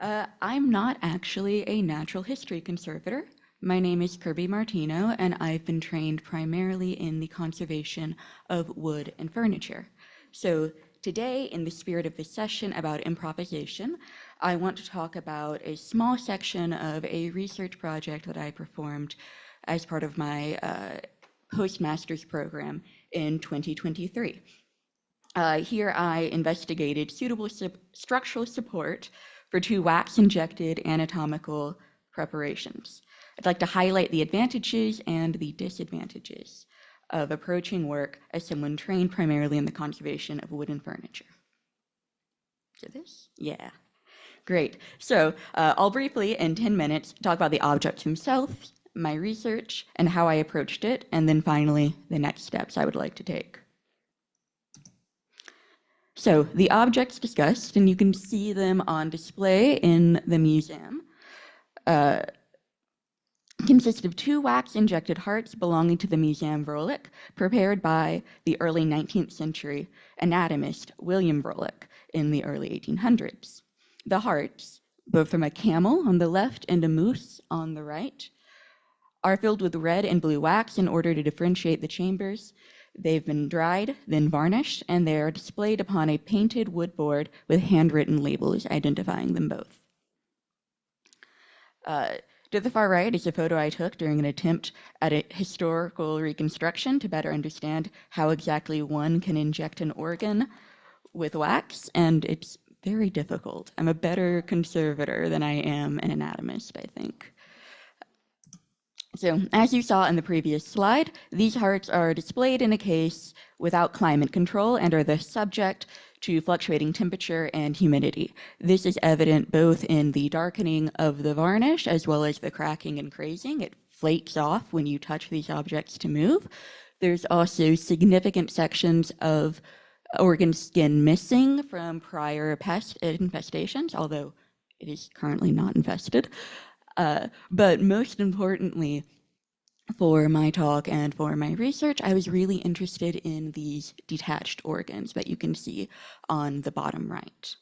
I'm not actually a natural history conservator. My name is Kirby Martino, and I've been trained primarily in the conservation of wood and furniture. So today, in the spirit of this session about improvisation, I want to talk about a small section of a research project that I performed as part of my postmaster's program in 2023. Here I investigated suitable structural support for 2 wax-injected anatomical preparations. I'd like to highlight the advantages and the disadvantages of approaching work as someone trained primarily in the conservation of wooden furniture. Is it this? Yeah. Great. So I'll briefly, in 10 minutes, talk about the objects themselves, my research, and how I approached it, and then finally, the next steps I would like to take. So the objects discussed, and you can see them on display in the museum, consist of 2 wax-injected hearts belonging to the Museum Vrolijk, prepared by the early 19th century anatomist William Vrolijk in the early 1800s. The hearts, both from a camel on the left and a moose on the right, are filled with red and blue wax in order to differentiate the chambers. They've been dried, then varnished, and they are displayed upon a painted wood board with handwritten labels identifying them both. To the far right is a photo I took during an attempt at a historical reconstruction to better understand how exactly one can inject an organ with wax, and it's very difficult. I'm a better conservator than I am an anatomist, I think. So, as you saw in the previous slide, these hearts are displayed in a case without climate control and are thus subject to fluctuating temperature and humidity. This is evident both in the darkening of the varnish as well as the cracking and crazing. It flakes off when you touch these objects to move. There's also significant sections of organ skin missing from prior pest infestations, although it is currently not infested. But most importantly, for my talk and for my research, I was really interested in these detached organs that you can see on the bottom right.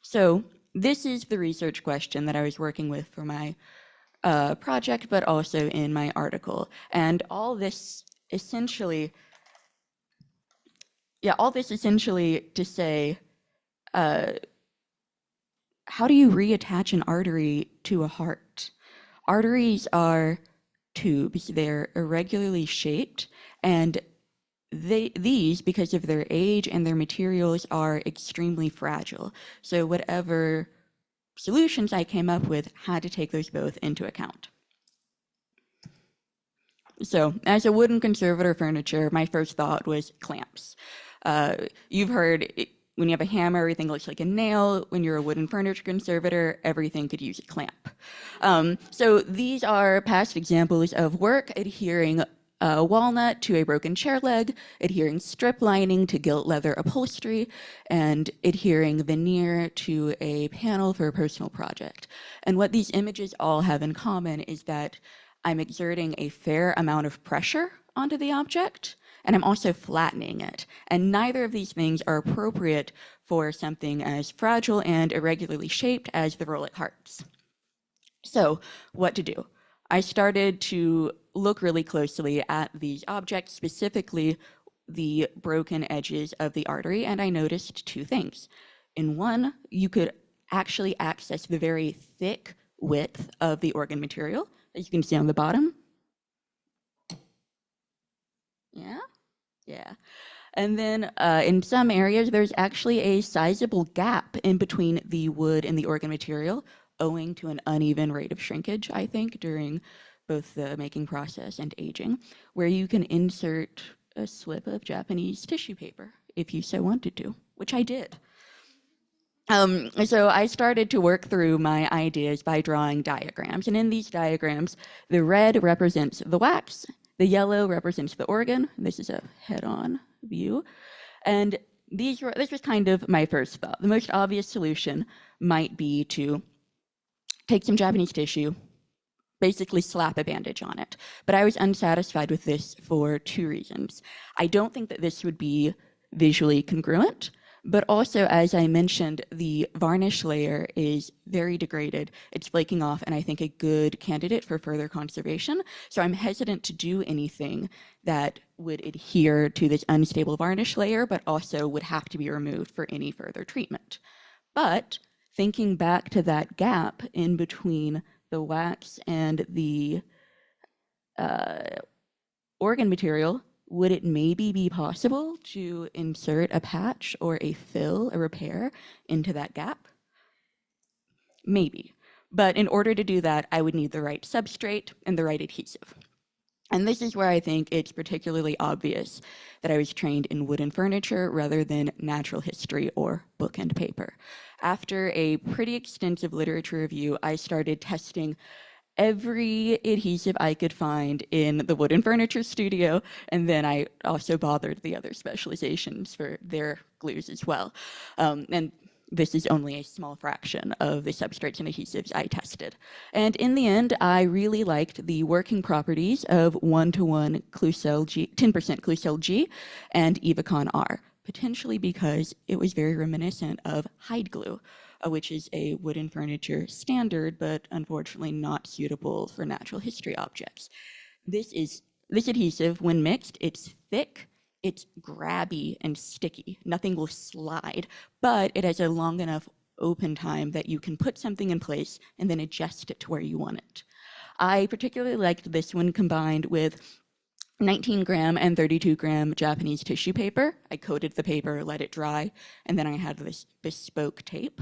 So this is the research question that I was working with for my project, but also in my article. And all this essentially to say, how do you reattach an artery to a heart? Arteries are tubes. They're irregularly shaped, and these, because of their age and their materials, are extremely fragile. So whatever solutions I came up with had to take those both into account. So as a wooden conservator furniture, my first thought was clamps. You've heard when you have a hammer, everything looks like a nail. When you're a wooden furniture conservator, everything could use a clamp. So these are past examples of work adhering walnut to a broken chair leg, adhering strip lining to gilt leather upholstery, and adhering veneer to a panel for a personal project. And what these images all have in common is that I'm exerting a fair amount of pressure onto the object, and I'm also flattening it. And neither of these things are appropriate for something as fragile and irregularly shaped as the Vrolijk hearts. So what to do? I started to look really closely at these objects, specifically the broken edges of the artery, and I noticed 2 things. In one, you could actually access the very thick width of the organ material, as you can see on the bottom. Yeah. And then in some areas, there's actually a sizable gap in between the wood and the organ material, owing to an uneven rate of shrinkage, I think, during both the making process and aging, where you can insert a slip of Japanese tissue paper if you so wanted to, which I did. So I started to work through my ideas by drawing diagrams, and in these diagrams, the red represents the wax, the yellow represents the organ. This is a head-on view. And this was kind of my first thought. The most obvious solution might be to take some Japanese tissue, basically slap a bandage on it. But I was unsatisfied with this for 2 reasons. I don't think that this would be visually congruent, but also, as I mentioned, the varnish layer is very degraded. It's flaking off, and I think a good candidate for further conservation. So I'm hesitant to do anything that would adhere to this unstable varnish layer, but also would have to be removed for any further treatment. But thinking back to that gap in between the wax and the organ material, would it maybe be possible to insert a patch or a fill, a repair, into that gap? Maybe. But in order to do that, I would need the right substrate and the right adhesive. And this is where I think it's particularly obvious that I was trained in wooden furniture rather than natural history or book and paper. After a pretty extensive literature review, I started testing every adhesive I could find in the wooden furniture studio, and then I also bothered the other specializations for their glues as well. And this is only a small fraction of the substrates and adhesives I tested. And in the end, I really liked the working properties of 1-to-1 Klucel G, 10% Klucel G and Evicon R, potentially because it was very reminiscent of hide glue, which is a wooden furniture standard, but unfortunately not suitable for natural history objects. This adhesive, when mixed, it's thick, it's grabby and sticky. Nothing will slide, but it has a long enough open time that you can put something in place and then adjust it to where you want it. I particularly liked this one combined with 19-gram and 32-gram Japanese tissue paper. I coated the paper, let it dry, and then I had this bespoke tape.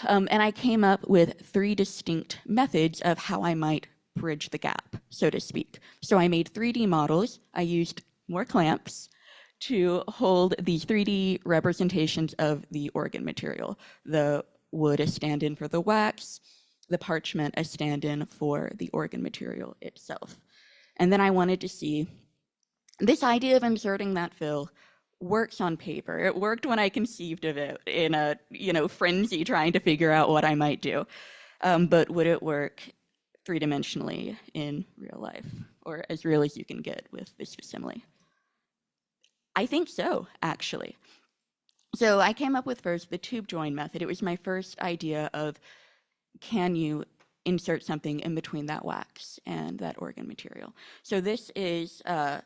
And I came up with 3 distinct methods of how I might bridge the gap, so to speak. So I made 3D models. I used more clamps to hold these 3D representations of the organ material. The wood a stand-in for the wax, the parchment a stand-in for the organ material itself. And then I wanted to see this idea of inserting that fill works on paper. It worked when I conceived of it in a frenzy trying to figure out what I might do. But would it work 3-dimensionally in real life, or as real as you can get with this facsimile? I think so, actually. So I came up with first the tube join method. It was my first idea of, can you insert something in between that wax and that organ material? So this is a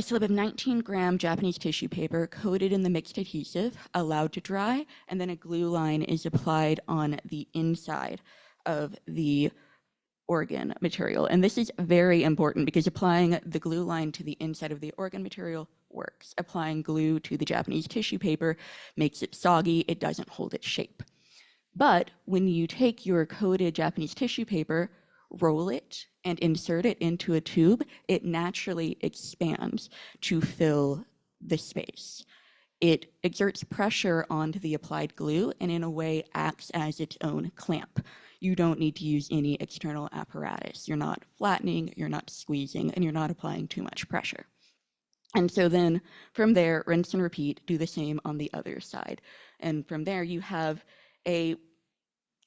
slip of 19-gram Japanese tissue paper coated in the mixed adhesive, allowed to dry, and then a glue line is applied on the inside of the organ material. And this is very important because applying the glue line to the inside of the organ material works. Applying glue to the Japanese tissue paper makes it soggy, it doesn't hold its shape. But when you take your coated Japanese tissue paper, roll it, and insert it into a tube, it naturally expands to fill the space. It exerts pressure onto the applied glue and in a way acts as its own clamp. You don't need to use any external apparatus. You're not flattening, you're not squeezing, and you're not applying too much pressure. And so then from there, rinse and repeat, do the same on the other side. And from there, you have a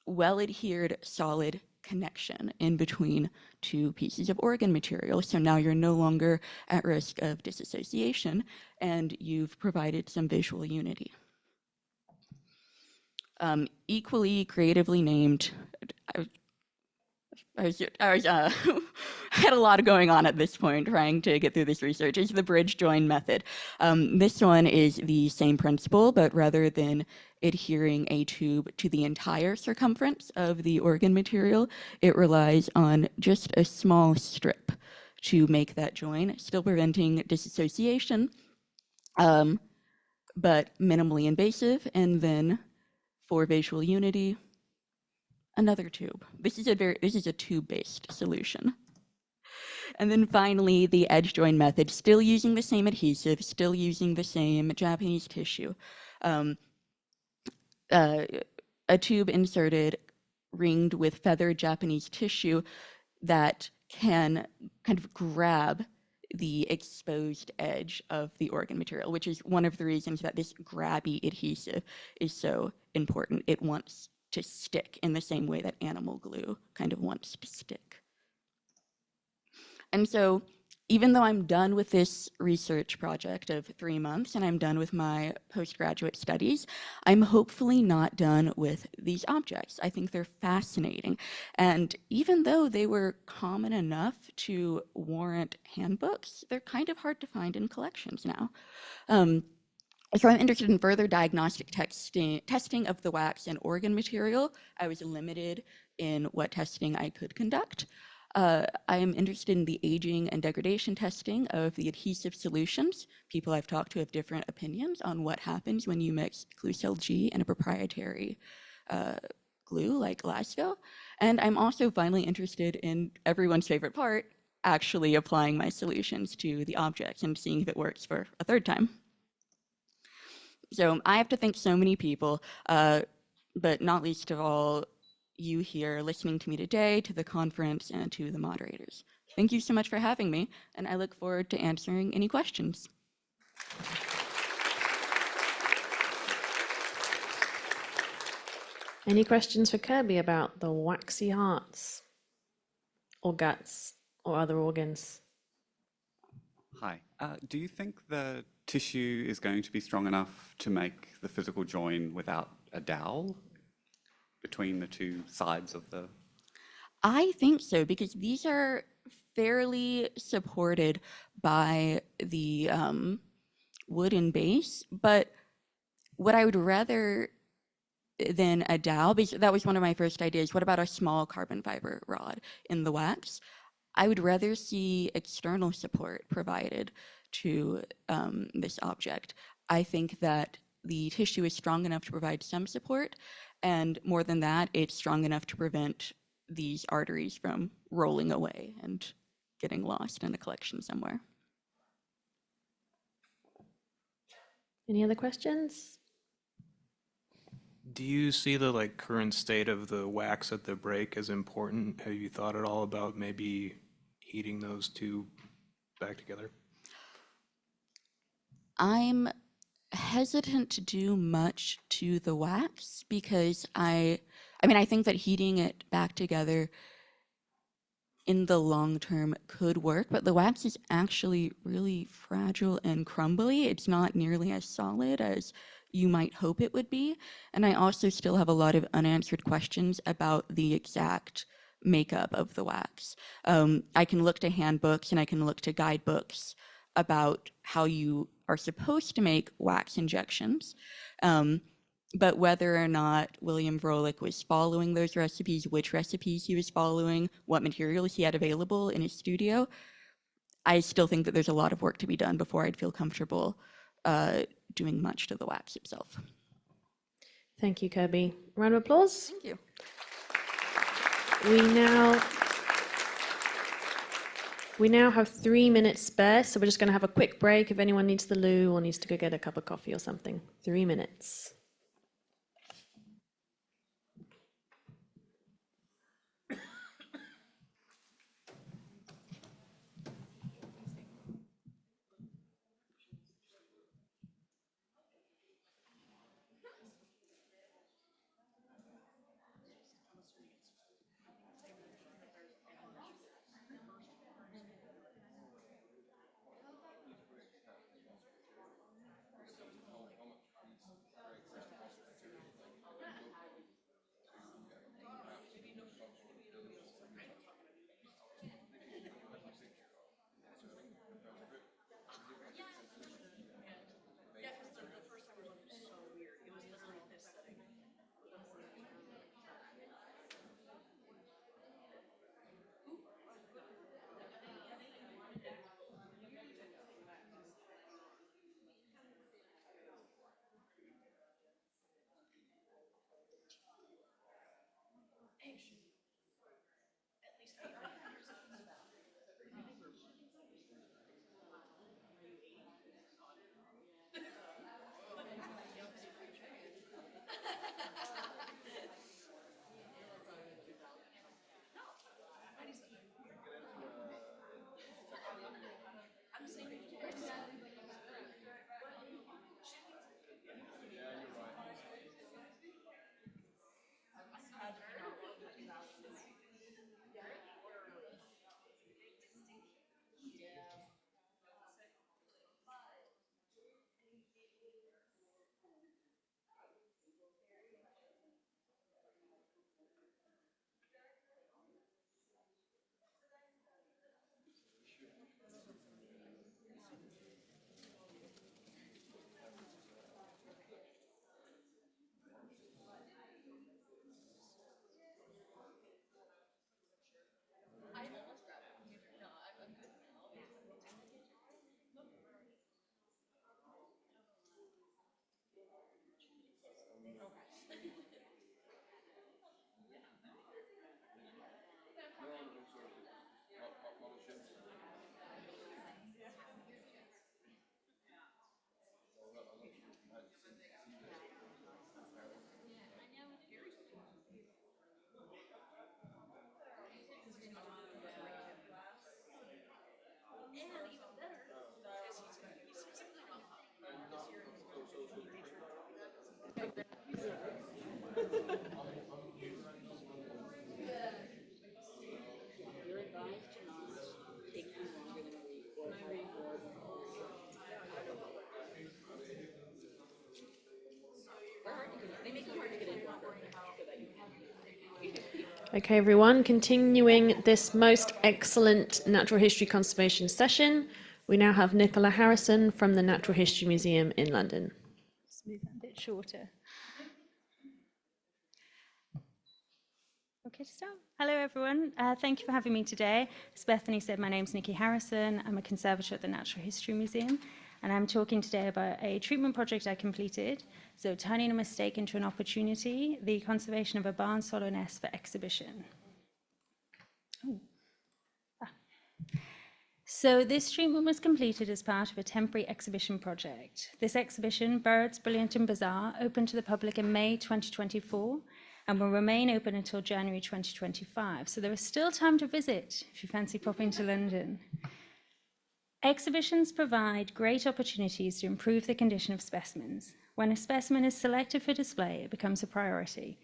well-adhered solid connection in between 2 pieces of organ material. So now you're no longer at risk of disassociation, and you've provided some visual unity. Equally creatively named, I had a lot going on at this point trying to get through this research, is the bridge join method. This one is the same principle, but rather than adhering a tube to the entire circumference of the organ material, it relies on just a small strip to make that join, still preventing disassociation, but minimally invasive. And then for visual unity, another tube. This is a tube-based solution. And then finally, the edge join method, still using the same adhesive, still using the same Japanese tissue. A tube inserted, ringed with feathered Japanese tissue that can kind of grab the exposed edge of the organ material, which is one of the reasons that this grabby adhesive is so important. It wants to stick in the same way that animal glue kind of wants to stick. And so even though I'm done with this research project of 3 months and I'm done with my postgraduate studies, I'm hopefully not done with these objects. I think they're fascinating. And even though they were common enough to warrant handbooks, they're kind of hard to find in collections now. So I'm interested in further diagnostic testing of the wax and organ material. I was limited in what testing I could conduct. I am interested in the aging and degradation testing of the adhesive solutions. People I've talked to have different opinions on what happens when you mix Klucel G and a proprietary glue like Lasco. And I'm also finally interested in everyone's favorite part, actually applying my solutions to the objects and seeing if it works for a 3rd time. So I have to thank so many people, but not least of all, you here listening to me today, to the conference, and to the moderators. Thank you so much for having me, and I look forward to answering any questions. Any questions for Kirby about the waxy hearts or guts or other organs? Hi. Do you think the tissue is going to be strong enough to make the physical join without a dowel between the two sides of the... I think so, because these are fairly supported by the wooden base, but what I would rather than a dowel, because that was one of my first ideas, what about a small carbon fiber rod in the wax? I would rather see external support provided to this object. I think that the tissue is strong enough to provide some support, and more than that, it's strong enough to prevent these arteries from rolling away and getting lost in a collection somewhere. Any other questions? Do you see the current state of the wax at the break as important? Have you thought at all about maybe heating those two back together? I'm hesitant to do much to the wax because I think that heating it back together in the long term could work, but the wax is actually really fragile and crumbly. It's not nearly as solid as you might hope it would be. And I also still have a lot of unanswered questions about the exact makeup of the wax. I can look to handbooks and I can look to guidebooks about how you are supposed to make wax injections. But whether or not William Vrolik was following those recipes, which recipes he was following, what materials he had available in his studio, I still think that there's a lot of work to be done before I'd feel comfortable doing much to the wax itself. Thank you, Kirby. Round of applause. Thank you. We now have 3 minutes spare, so we're just going to have a quick break if anyone needs the loo or needs to go get a cup of coffee or something. 3 minutes. Okay, everyone, continuing this most excellent natural history conservation session, we now have Nicola Harrison from the Natural History Museum in London. Just move that a bit shorter. Okay, to start. Hello, everyone. Thank you for having me today. As Bethany said, my name's Nicola Harrison. I'm a conservator at the Natural History Museum, and I'm talking today about a treatment project I completed, so turning a mistake into an opportunity, the conservation of a barn swallow nest for exhibition. So this treatment was completed as part of a temporary exhibition project. This exhibition, Birds, Brilliant and Bizarre, opened to the public in May 2024 and will remain open until January 2025. So there is still time to visit if you fancy popping to London. Exhibitions provide great opportunities to improve the condition of specimens. When a specimen is selected for display, it becomes a priority.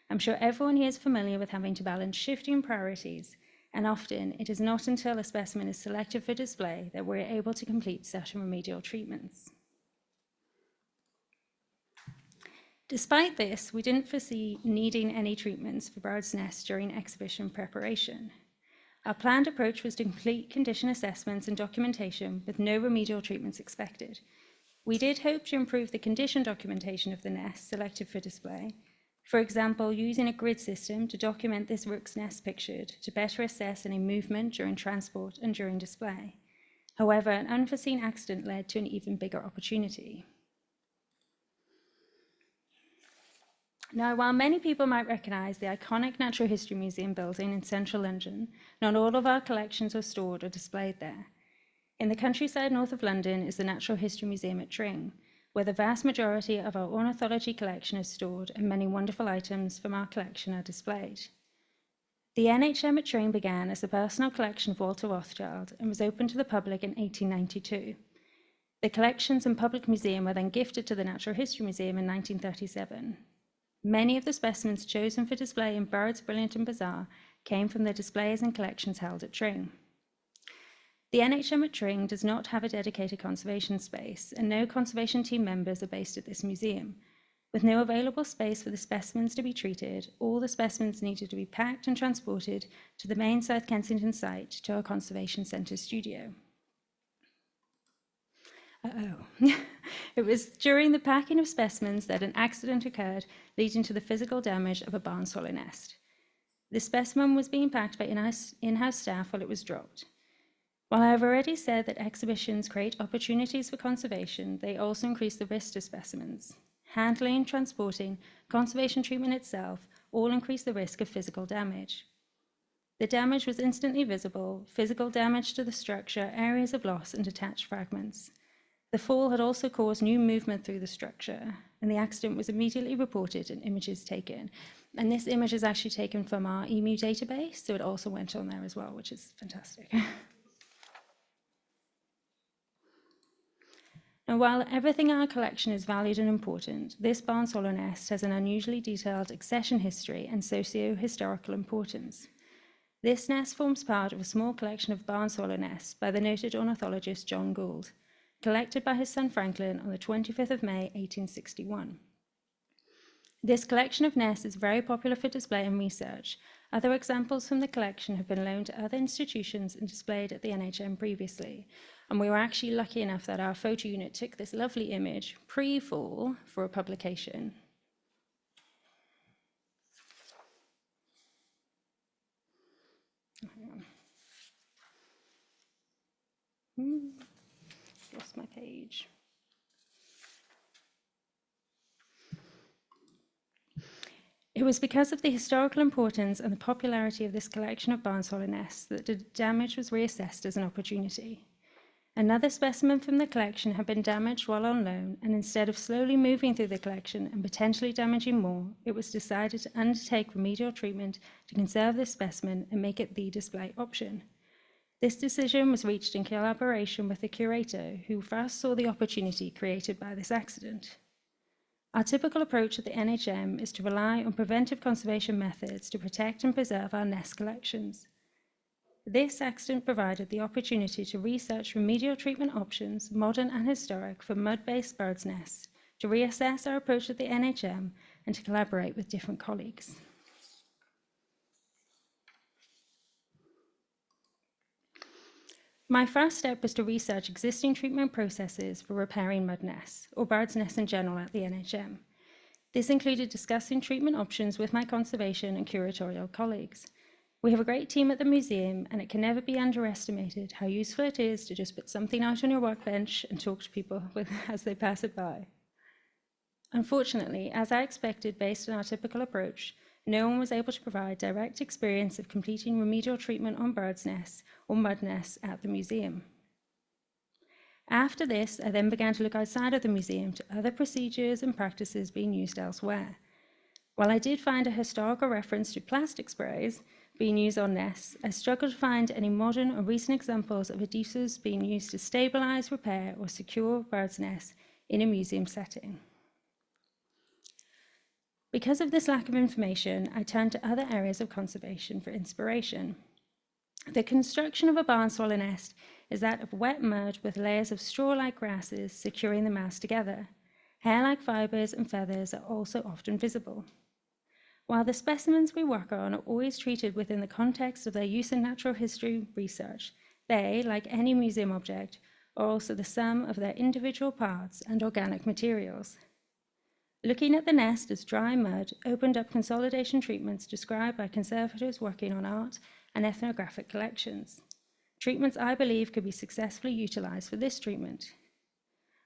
I'm sure everyone here is familiar with having to balance shifting priorities, and often it is not until a specimen is selected for display that we're able to complete certain remedial treatments. Despite this, we didn't foresee needing any treatments for birds' nests during exhibition preparation. Our planned approach was to complete condition assessments and documentation with no remedial treatments expected. We did hope to improve the condition documentation of the nest selected for display, for example, using a grid system to document this rook's nest pictured to better assess any movement during transport and during display. However, an unforeseen accident led to an even bigger opportunity. Now, while many people might recognise the iconic Natural History Museum building in central London, not all of our collections are stored or displayed there. In the countryside north of London is the Natural History Museum at Tring, where the vast majority of our ornithology collection is stored and many wonderful items from our collection are displayed. The NHM at Tring began as a personal collection of Walter Rothschild and was opened to the public in 1892. The collections and public museum were then gifted to the Natural History Museum in 1937. Many of the specimens chosen for display in Birds, Brilliant and Bizarre came from the displays and collections held at Tring. The NHM at Tring does not have a dedicated conservation space, and no conservation team members are based at this museum. With no available space for the specimens to be treated, all the specimens needed to be packed and transported to the main South Kensington site to our Conservation Centre studio. It was during the packing of specimens that an accident occurred, leading to the physical damage of a barn swallow nest. The specimen was being packed by in-house staff while it was dropped. While I have already said that exhibitions create opportunities for conservation, they also increase the risk to specimens. Handling, transporting, conservation treatment itself all increase the risk of physical damage. The damage was instantly visible: physical damage to the structure, areas of loss, and detached fragments. The fall had also caused new movement through the structure, and the accident was immediately reported and images taken. And this image is actually taken from our EMU database, so it also went on there as well, which is fantastic. Now, while everything in our collection is valued and important, this barn swallow nest has an unusually detailed accession history and socio-historical importance. This nest forms part of a small collection of barn swallow nests by the noted ornithologist John Gould, collected by his son Franklin on the 25th of May, 1861. This collection of nests is very popular for display and research. Other examples from the collection have been loaned to other institutions and displayed at the NHM previously. And we were actually lucky enough that our photo unit took this lovely image pre-fall for a publication. Lost my page. It was because of the historical importance and the popularity of this collection of barn swallow nests that the damage was reassessed as an opportunity. Another specimen from the collection had been damaged while on loan, and instead of slowly moving through the collection and potentially damaging more, it was decided to undertake remedial treatment to conserve this specimen and make it the display option. This decision was reached in collaboration with the curator, who first saw the opportunity created by this accident. Our typical approach at the NHM is to rely on preventive conservation methods to protect and preserve our nest collections. This accident provided the opportunity to research remedial treatment options, modern and historic, for mud-based birds' nests, to reassess our approach at the NHM, and to collaborate with different colleagues. My first step was to research existing treatment processes for repairing mud nests, or birds' nests in general at the NHM. This included discussing treatment options with my conservation and curatorial colleagues. We have a great team at the museum, and it can never be underestimated how useful it is to just put something out on your workbench and talk to people as they pass it by. Unfortunately, as I expected based on our typical approach, no one was able to provide direct experience of completing remedial treatment on birds' nests or mud nests at the museum. After this, I then began to look outside of the museum to other procedures and practices being used elsewhere. While I did find a historical reference to plastic sprays being used on nests, I struggled to find any modern or recent examples of adhesives being used to stabilize, repair, or secure birds' nests in a museum setting. Because of this lack of information, I turned to other areas of conservation for inspiration. The construction of a barn swallow nest is that of wet mud with layers of straw-like grasses securing the mass together. Hair-like fibers and feathers are also often visible. While the specimens we work on are always treated within the context of their use in natural history research, they, like any museum object, are also the sum of their individual parts and organic materials. Looking at the nest as dry mud opened up consolidation treatments described by conservators working on art and ethnographic collections. Treatments I believe could be successfully utilized for this treatment.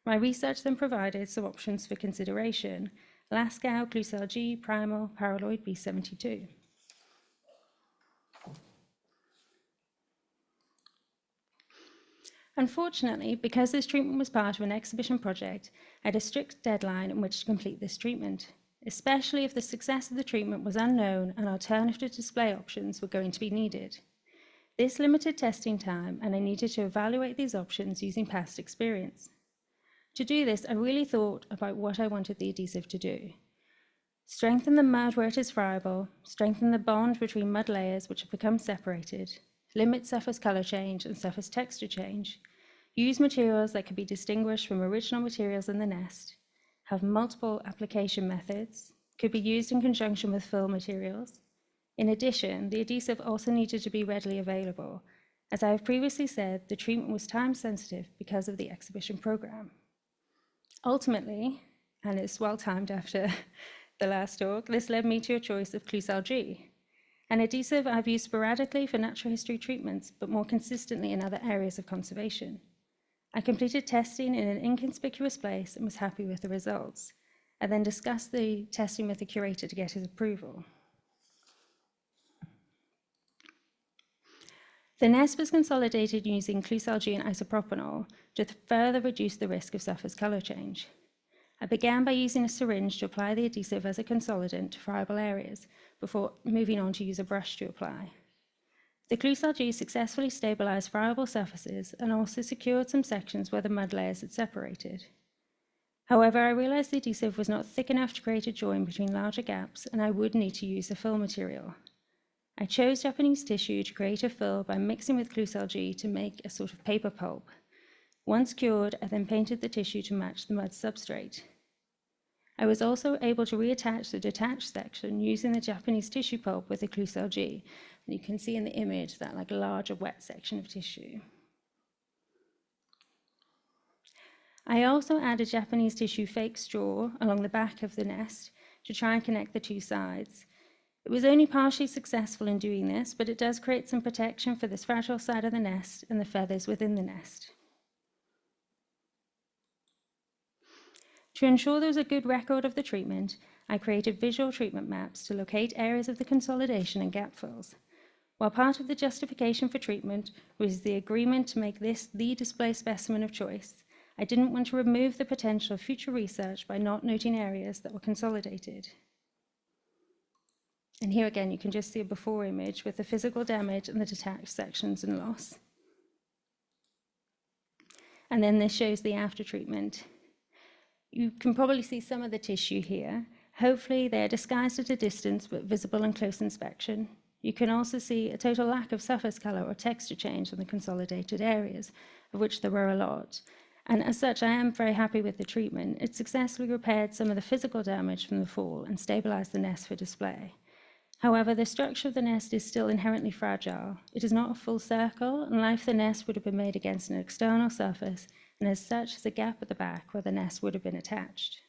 My research then provided some options for consideration: Lascaux, Clucel G, Primal, Paraloid B72. Unfortunately, because this treatment was part of an exhibition project, I had a strict deadline in which to complete this treatment, especially if the success of the treatment was unknown and alternative display options were going to be needed. This limited testing time, and I needed to evaluate these options using past experience. To do this, I really thought about what I wanted the adhesive to do. Strengthen the mud where it is friable, strengthen the bond between mud layers which have become separated, limit surface color change and surface texture change, use materials that can be distinguished from original materials in the nest, have multiple application methods, could be used in conjunction with fill materials. In addition, the adhesive also needed to be readily available. As I have previously said, the treatment was time sensitive because of the exhibition program. Ultimately, and it's well timed after the last talk, this led me to a choice of Clucel G, an adhesive I've used sporadically for natural history treatments, but more consistently in other areas of conservation. I completed testing in an inconspicuous place and was happy with the results. I then discussed the testing with the curator to get his approval. The nest was consolidated using Clucel G and isopropanol to further reduce the risk of surface color change. I began by using a syringe to apply the adhesive as a consolidant to friable areas before moving on to use a brush to apply. The Clucel G successfully stabilized friable surfaces and also secured some sections where the mud layers had separated. However, I realized the adhesive was not thick enough to create a join between larger gaps, and I would need to use a fill material. I chose Japanese tissue to create a fill by mixing with Clucel G to make a sort of paper pulp. Once cured, I then painted the tissue to match the mud substrate. I was also able to reattach the detached section using the Japanese tissue pulp with the Clucel G. And you can see in the image that like a larger wet section of tissue. I also added Japanese tissue fake straw along the back of the nest to try and connect the two sides. It was only partially successful in doing this, but it does create some protection for this fragile side of the nest and the feathers within the nest. To ensure there was a good record of the treatment, I created visual treatment maps to locate areas of the consolidation and gap fills. While part of the justification for treatment was the agreement to make this the display specimen of choice, I didn't want to remove the potential of future research by not noting areas that were consolidated. And here again, you can just see a before image with the physical damage and the detached sections and loss. And then this shows the after treatment. You can probably see some of the tissue here. Hopefully they're disguised at a distance, but visible in close inspection. You can also see a total lack of surface color or texture change in the consolidated areas, of which there were a lot. And as such, I am very happy with the treatment. It successfully repaired some of the physical damage from the fall and stabilized the nest for display. However, the structure of the nest is still inherently fragile. It is not a full circle, and life the nest would have been made against an external surface, and as such, there's a gap at the back where the nest would have been attached.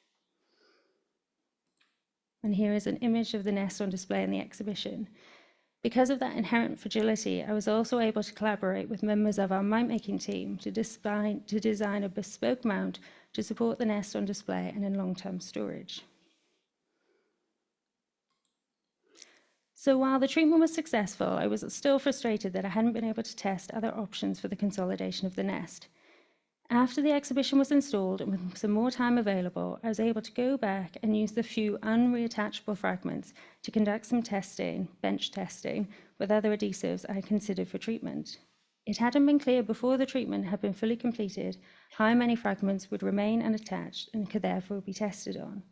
And here is an image of the nest on display in the exhibition. Because of that inherent fragility, I was also able to collaborate with members of our mount making team to design a bespoke mount to support the nest on display and in long-term storage. So while the treatment was successful, I was still frustrated that I hadn't been able to test other options for the consolidation of the nest. After the exhibition was installed and with some more time available, I was able to go back and use the few unreattachable fragments to conduct some testing, bench testing, with other adhesives I considered for treatment. It hadn't been clear before the treatment had been fully completed how many fragments would remain unattached and could therefore be tested on.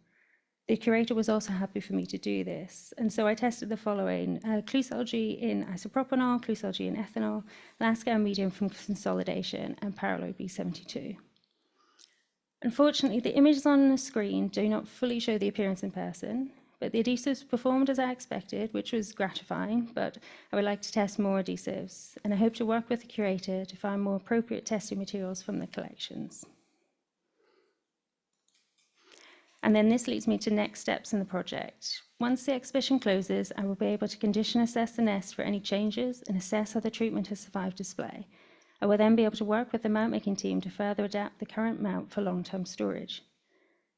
The curator was also happy for me to do this, and so I tested the following: Clusalg in isopropanol, Clusalg in ethanol, Lascar medium from consolidation, and Paralo B72. Unfortunately, the images on the screen do not fully show the appearance in person, but the adhesives performed as I expected, which was gratifying, but I would like to test more adhesives, and I hope to work with the curator to find more appropriate testing materials from the collections. And then this leads me to next steps in the project. Once the exhibition closes, I will be able to condition assess the nest for any changes and assess how the treatment has survived display. I will then be able to work with the mount making team to further adapt the current mount for long-term storage.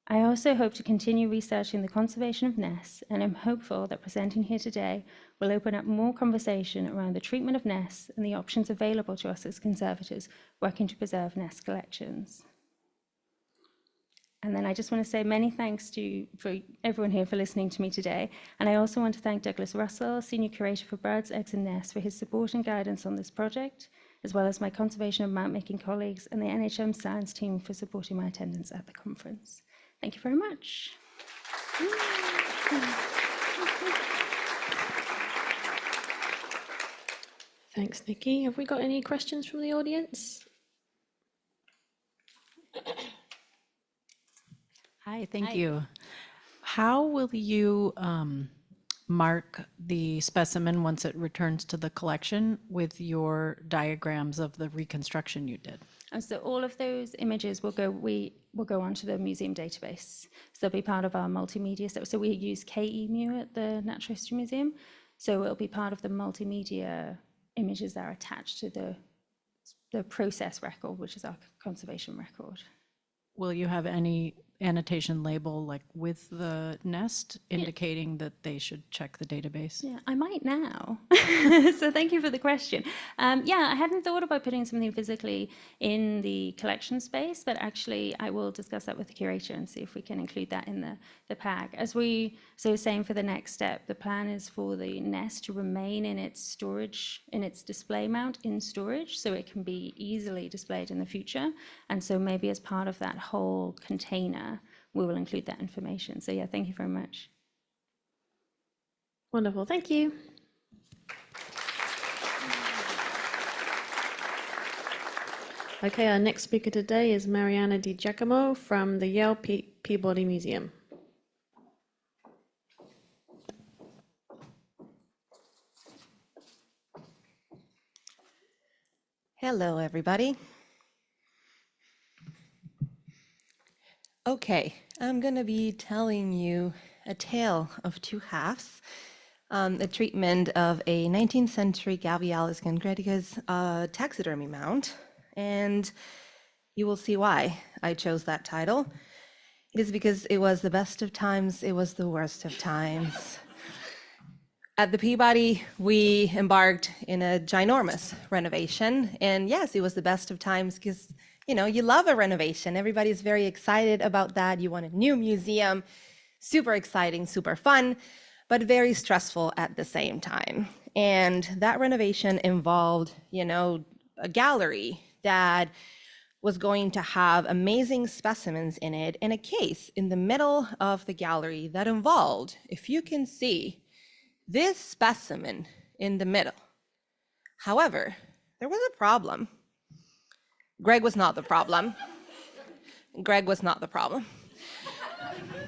I also hope to continue researching the conservation of nests, and I'm hopeful that presenting here today will open up more conversation around the treatment of nests and the options available to us as conservators working to preserve nest collections. And then I just want to say many thanks for everyone here for listening to me today. And I also want to thank Douglas Russell, Senior Curator for Birds, Eggs and Nests, for his support and guidance on this project, as well as my conservation and mount making colleagues and the NHM science team for supporting my attendance at the conference. Thank you very much. Thanks, Nikki. Have we got any questions from the audience? Hi, thank you. How will you mark the specimen once it returns to the collection with your diagrams of the reconstruction you did? And so all of those images will go onto the museum database. So they'll be part of our multimedia. So we use KEMU at the Natural History Museum. So it'll be part of the multimedia images that are attached to the process record, which is our conservation record. Will you have any annotation label like with the nest indicating that they should check the database? Yeah, I might now. So thank you for the question. Yeah, I hadn't thought about putting something physically in the collection space, but actually I will discuss that with the curator and see if we can include that in the pack. So same for the next step, the plan is for the nest to remain in its storage, in its display mount in storage, so it can be easily displayed in the future. And so maybe as part of that whole container, we will include that information. So yeah, thank you very much. Wonderful, thank you. Okay, our next speaker today is Mariana Di Giacomo from the Yale Peabody Museum. Hello, everybody. Okay, I'm going to be telling you a tale of two halves, the treatment of a 19th century Gavialis gangeticus taxidermy mount, and you will see why I chose that title. It is because it was the best of times, it was the worst of times. At the Peabody, we embarked in a ginormous renovation, and yes, it was the best of times because you love a renovation. Everybody's very excited about that. You want a new museum, super exciting, super fun, but very stressful at the same time. And that renovation involved, a gallery that was going to have amazing specimens in it, and a case in the middle of the gallery that involved, if you can see, this specimen in the middle. However, there was a problem. Greg was not the problem. Greg was not the problem.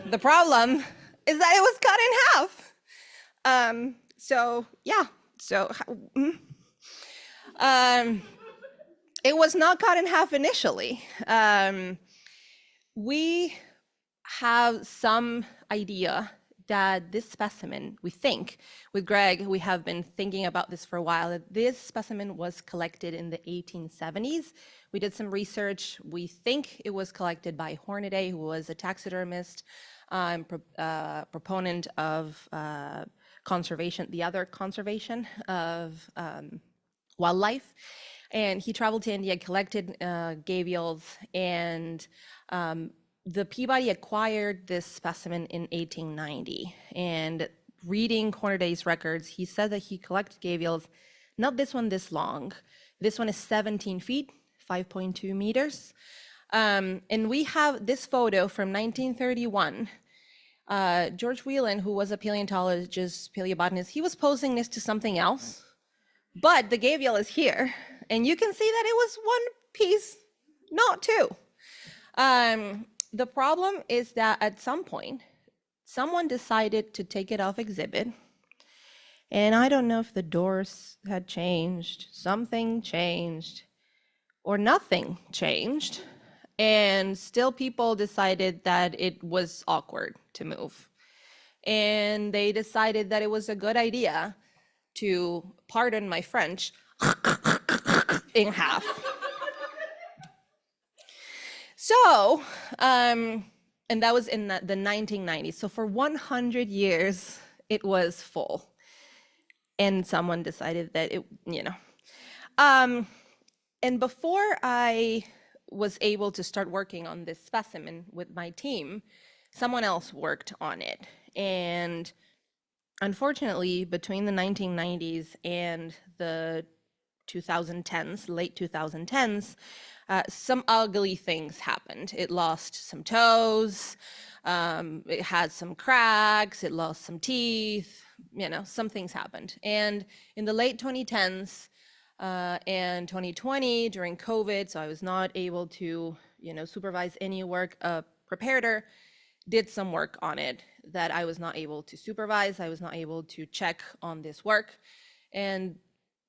The problem is that it was cut in half. So yeah, so it was not cut in half initially. We have some idea that this specimen, we think, with Greg, we have been thinking about this for a while, that this specimen was collected in the 1870s. We did some research. We think it was collected by Hornaday, who was a taxidermist, proponent of conservation, the other conservation of wildlife. And he traveled to India, collected gavials, and the Peabody acquired this specimen in 1890. And reading Hornaday's records, he said that he collected gavials, not this one this long. This one is 17 feet, 5.2 meters. And we have this photo from 1931. George Whelan, who was a paleontologist, paleobotanist, he was posing this to something else, but the gavial is here. And you can see that it was one piece, not two. The problem is that at some point, someone decided to take it off exhibit. And I don't know if the doors had changed, something changed, or nothing changed. And still people decided that it was awkward to move. And they decided that it was a good idea to, pardon my French, in half. So, and that was in the 1990s. So for 100 years, it was full. And someone decided that it, and before I was able to start working on this specimen with my team, someone else worked on it. And unfortunately, between the 1990s and the 2010s, late 2010s, some ugly things happened. It lost some toes, it had some cracks, it lost some teeth, some things happened. And in the late 2010s and 2020 during COVID, so I was not able to, supervise any work, a preparator did some work on it that I was not able to supervise. I was not able to check on this work. And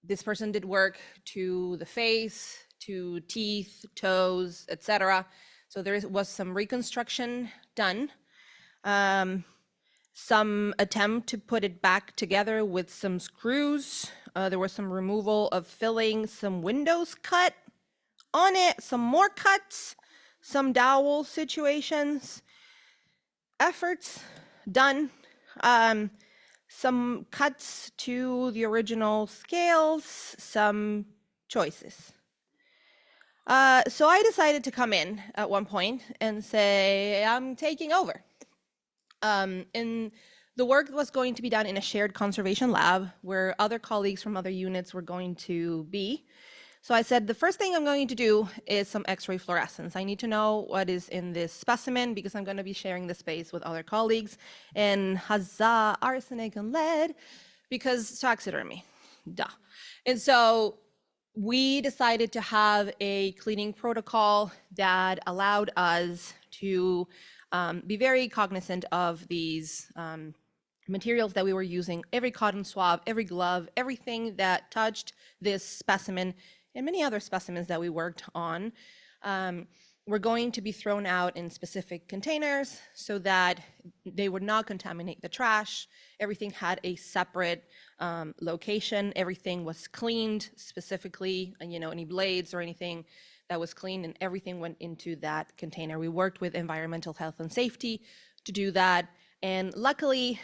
this person did work to the face, to teeth, toes, etc. So there was some reconstruction done, some attempt to put it back together with some screws. There was some removal of filling, some windows cut on it, some more cuts, some dowel situations, efforts done, some cuts to the original scales, some choices. So I decided to come in at one point and say, I'm taking over. And the work was going to be done in a shared conservation lab where other colleagues from other units were going to be. So I said, the first thing I'm going to do is some X-ray fluorescence. I need to know what is in this specimen because I'm going to be sharing the space with other colleagues. And huzzah, arsenic and lead, because taxidermy, duh. And so we decided to have a cleaning protocol that allowed us to be very cognizant of these materials that we were using, every cotton swab, every glove, everything that touched this specimen and many other specimens that we worked on were going to be thrown out in specific containers so that they would not contaminate the trash. Everything had a separate location. Everything was cleaned specifically, and any blades or anything that was cleaned, and everything went into that container. We worked with environmental health and safety to do that. And luckily,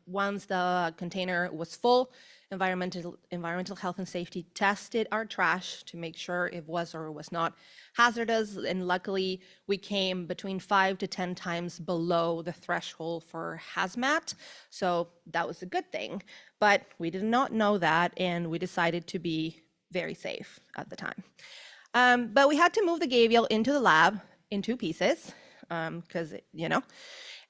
once the container was full, environmental health and safety tested our trash to make sure it was or was not hazardous. And luckily, we came between 5 to 10 times below the threshold for hazmat. So that was a good thing. But we did not know that, and we decided to be very safe at the time. But we had to move the gavial into the lab in 2 pieces, because,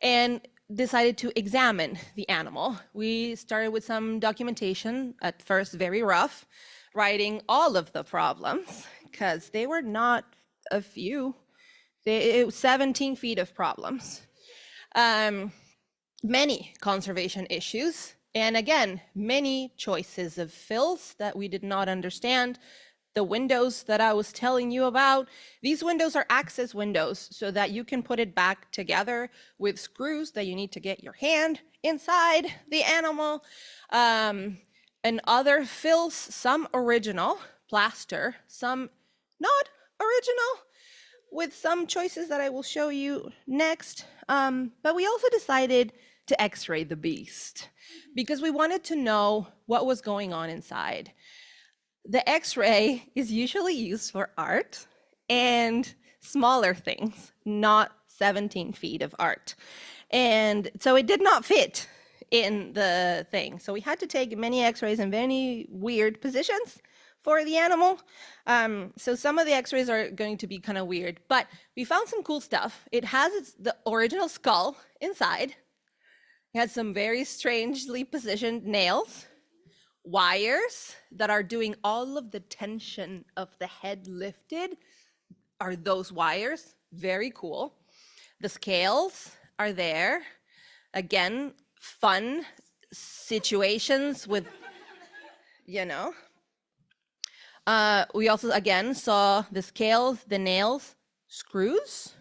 and decided to examine the animal. We started with some documentation, at first very rough, writing all of the problems, because they were not a few. It was 17 feet of problems. Many conservation issues, And again, many choices of fills that we did not understand. The windows that I was telling you about, these windows are access windows so that you can put it back together with screws that you need to get your hand inside the animal. And other fills, some original, plaster, some not original, with some choices that I will show you next. But we also decided to x-ray the beast because we wanted to know what was going on inside. The x-ray is usually used for art and smaller things, not 17 feet of art. And so it did not fit in the thing. So we had to take many x-rays in many weird positions for the animal. So some of the x-rays are going to be kind of weird, but we found some cool stuff. It has the original skull inside. It has some very strangely positioned nails, wires that are doing all of the tension of the head lifted are those wires. Very cool. The scales are there. Again, fun situations with, you know. We also, again, saw the scales, the nails, screws,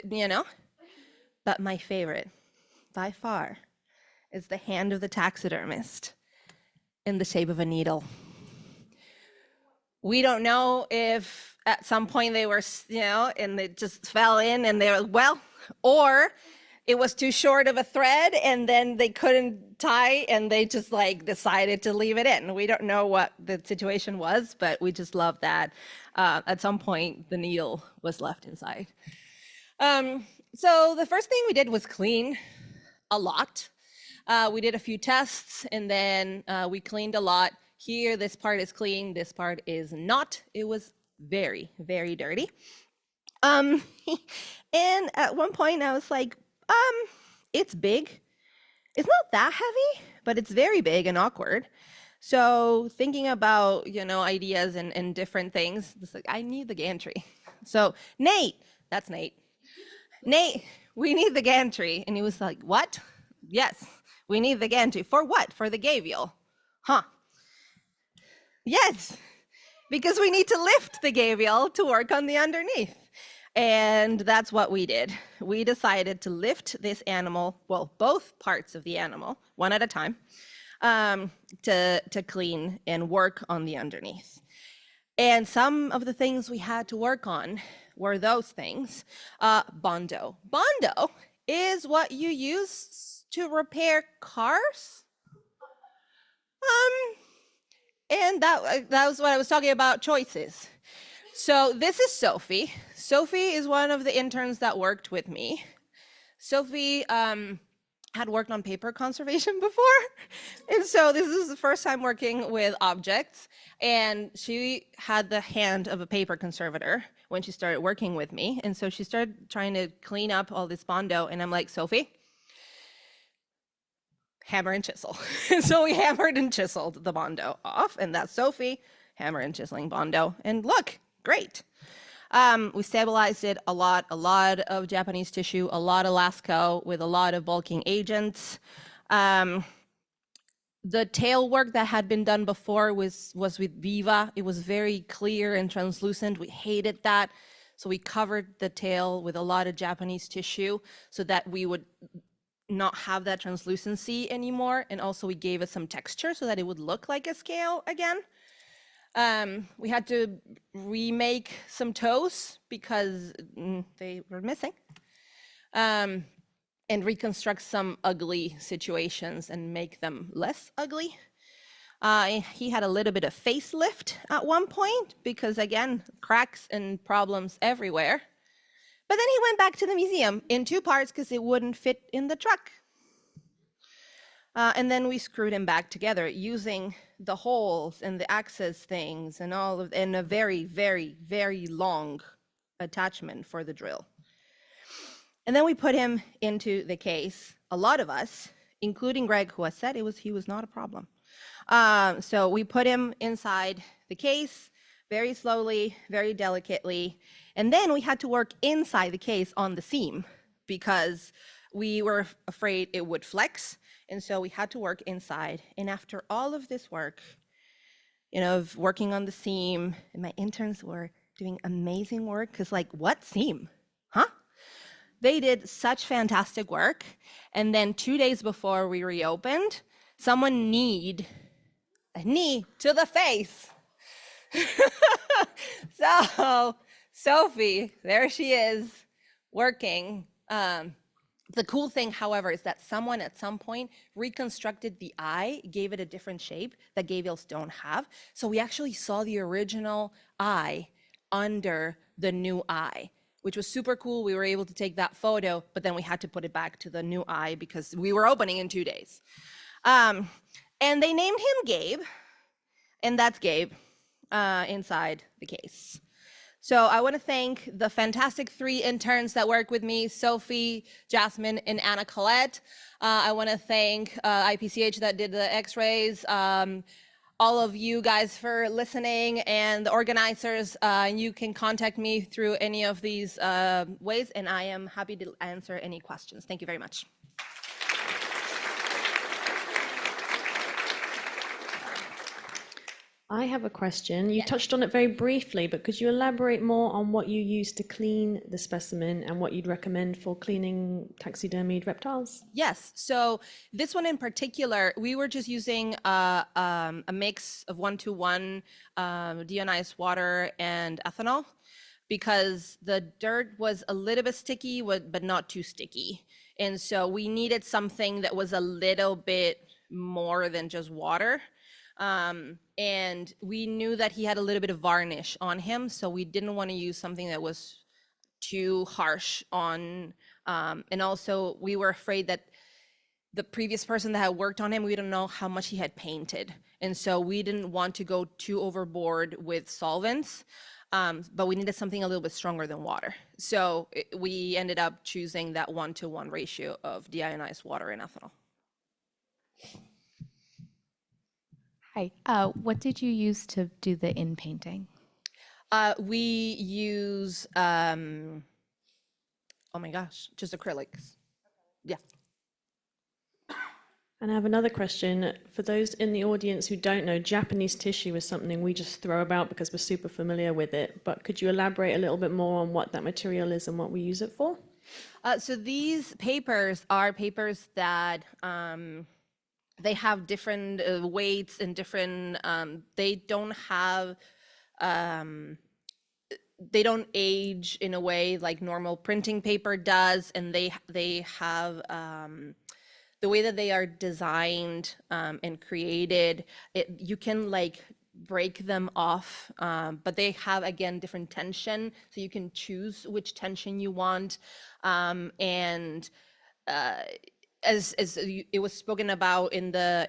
you know. But my favorite, by far, is the hand of the taxidermist in the shape of a needle. We don't know if at some point they were, you know, and it just fell in and they were, well, or it was too short of a thread and then they couldn't tie and they just like decided to leave it in. We don't know what the situation was, but we just love that. At some point, the needle was left inside. So the first thing we did was clean a lot. We did a few tests and then we cleaned a lot. Here, this part is clean, this part is not. It was very, very dirty. And at one point I was like, it's big. It's not that heavy, but it's very big and awkward. So thinking about, you know, ideas and different things, it's like, I need the gantry. So Nate, that's Nate. Nate, we need the gantry. And he was like, what? Yes, we need the gantry. For what? For the gavial. Huh. Yes, because we need to lift the gavial to work on the underneath. And that's what we did. We decided to lift this animal, well, both parts of the animal, one at a time, to clean and work on the underneath. And some of the things we had to work on were those things. Bondo. Bondo is what you use to repair cars. And that was what I was talking about, choices. So this is Sophie. Sophie is one of the interns that worked with me. Sophie had worked on paper conservation before. And so this is the first time working with objects. And she had the hand of a paper conservator when she started working with me. And so she started trying to clean up all this Bondo. And I'm like, Sophie, hammer and chisel. So we hammered and chiseled the Bondo off. And that's Sophie, hammer and chiseling Bondo. And look, great. We stabilized it a lot of Japanese tissue, a lot of Lasco with a lot of bulking agents. The tail work that had been done before was with Viva. It was very clear and translucent. We hated that. So we covered the tail with a lot of Japanese tissue so that we would not have that translucency anymore. And also we gave it some texture so that it would look like a scale again. We had to remake some toes because they were missing, and reconstruct some ugly situations and make them less ugly. He had a little bit of facelift at one point because, again, cracks and problems everywhere. But then he went back to the museum in 2 parts because it wouldn't fit in the truck. And then we screwed him back together using the holes and the access things and and a very, very, very long attachment for the drill. And then we put him into the case. A lot of us, including Greg, who has said he was not a problem. So we put him inside the case very slowly, very delicately. And then we had to work inside the case on the seam because we were afraid it would flex And so we had to work inside. And after all of this work, of working on the seam, and my interns were doing amazing work, because like, what seam? Huh? They did such fantastic work. And then 2 days before we reopened, someone kneed a knee to the face. So Sophie, there she is, working. The cool thing, however, is that someone at some point reconstructed the eye, gave it a different shape that Gavials don't have. So we actually saw the original eye under the new eye, which was super cool. We were able to take that photo, but then we had to put it back to the new eye because we were opening in 2 days. And they named him Gabe, and that's Gabe inside the case. So I want to thank the fantastic 3 interns that work with me, Sophie, Jasmine, and Anna Colette. I want to thank IPCH that did the x-rays, all of you guys for listening, and the organizers. You can contact me through any of these ways, and I am happy to answer any questions. Thank you very much. I have a question. You touched on it very briefly, but could you elaborate more on what you use to clean the specimen and what you'd recommend for cleaning taxidermied reptiles? Yes, so this one in particular, we were just using a mix of 1-to-1 deionized water and ethanol, because the dirt was a little bit sticky, but not too sticky. And so we needed something that was a little bit more than just water. And we knew that he had a little bit of varnish on him, so we didn't want to use something that was too harsh on, and also we were afraid that the previous person that had worked on him, we don't know how much he had painted. And so we didn't want to go too overboard with solvents, but we needed something a little bit stronger than water. So we ended up choosing that 1-to-1 ratio of deionized water and ethanol. Hi, what did you use to do the in-painting? We use, oh my gosh, just acrylics. Yeah. And I have another question. For those in the audience who don't know, Japanese tissue is something we just throw about because we're super familiar with it. But could you elaborate a little bit more on what that material is and what we use it for? So these papers are papers that they have different weights and different, they don't have, they don't age in a way like normal printing paper does, and they have, the way that they are designed and created, you can like break them off, but they have, again, different tension, so you can choose which tension you want, and as it was spoken about in the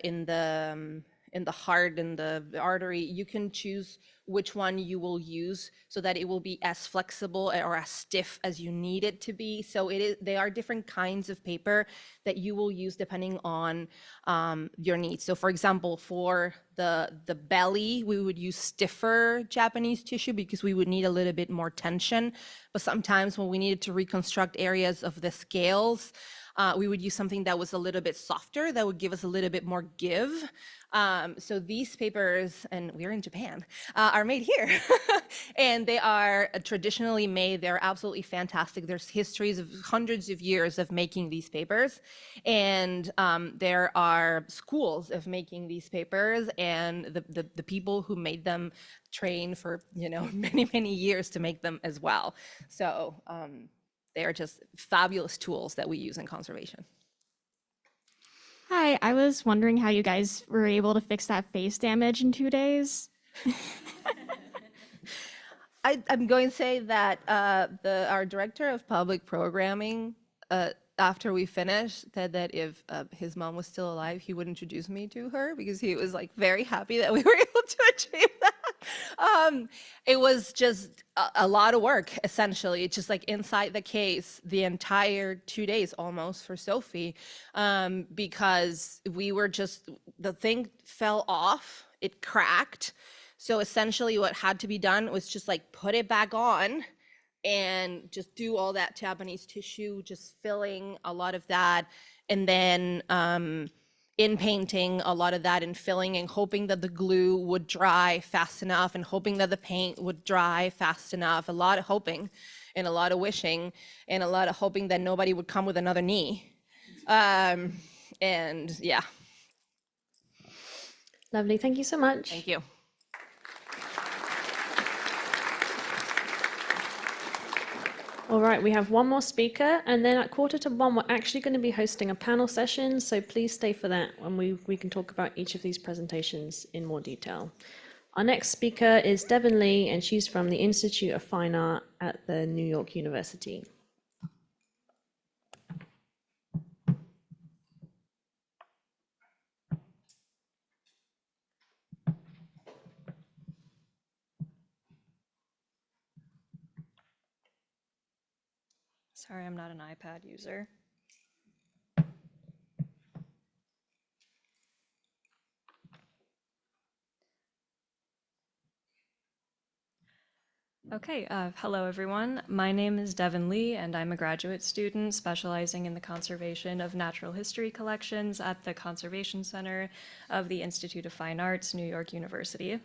heart and the artery, you can choose which one you will use so that it will be as flexible or as stiff as you need it to be. So they are different kinds of paper that you will use depending on your needs. So for example, for the belly, we would use stiffer Japanese tissue because we would need a little bit more tension. But sometimes when we needed to reconstruct areas of the scales, we would use something that was a little bit softer, that would give us a little bit more give. So these papers, and we're in Japan, are made here. And they are traditionally made. They're absolutely fantastic. There's histories of hundreds of years of making these papers. And there are schools of making these papers, and the people who made them train for, many, many years to make them as well. So they are just fabulous tools that we use in conservation. Hi, I was wondering how you guys were able to fix that face damage in 2 days. I'm going to say that our director of public programming, after we finished, said that if his mom was still alive, he would introduce me to her because he was like very happy that we were able to achieve that. It was just a lot of work, essentially. It's just like inside the case the entire 2 days almost for Sophie, because we were just, the thing fell off, it cracked. So essentially what had to be done was just like put it back on and just do all that Japanese tissue, just filling a lot of that. And then in painting, a lot of that in filling and hoping that the glue would dry fast enough and hoping that the paint would dry fast enough. A lot of hoping and a lot of wishing and a lot of hoping that nobody would come with another knee. And yeah. Lovely. Thank you so much. Thank you. All right, we have one more speaker, and then at 1:45, we're actually going to be hosting a panel session, so please stay for that, and we can talk about each of these presentations in more detail. Our next speaker is Devon Lee, and she's from the Institute of Fine Art at the New York University. Sorry, I'm not an iPad user. Okay, hello everyone. My name is Devon Lee, and I'm a graduate student specializing in the conservation of natural history collections at the Conservation Center of the Institute of Fine Arts, New York University.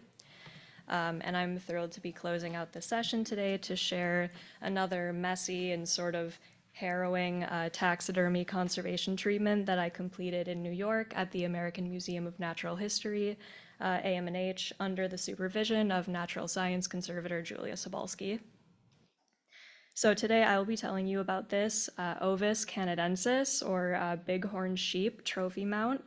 And I'm thrilled to be closing out the session today to share another messy and sort of harrowing taxidermy conservation treatment that I completed in New York at the American Museum of Natural History, AMNH, under the supervision of natural science conservator Julia Sobalski. So today I will be telling you about this Ovis canadensis, or bighorn sheep trophy mount.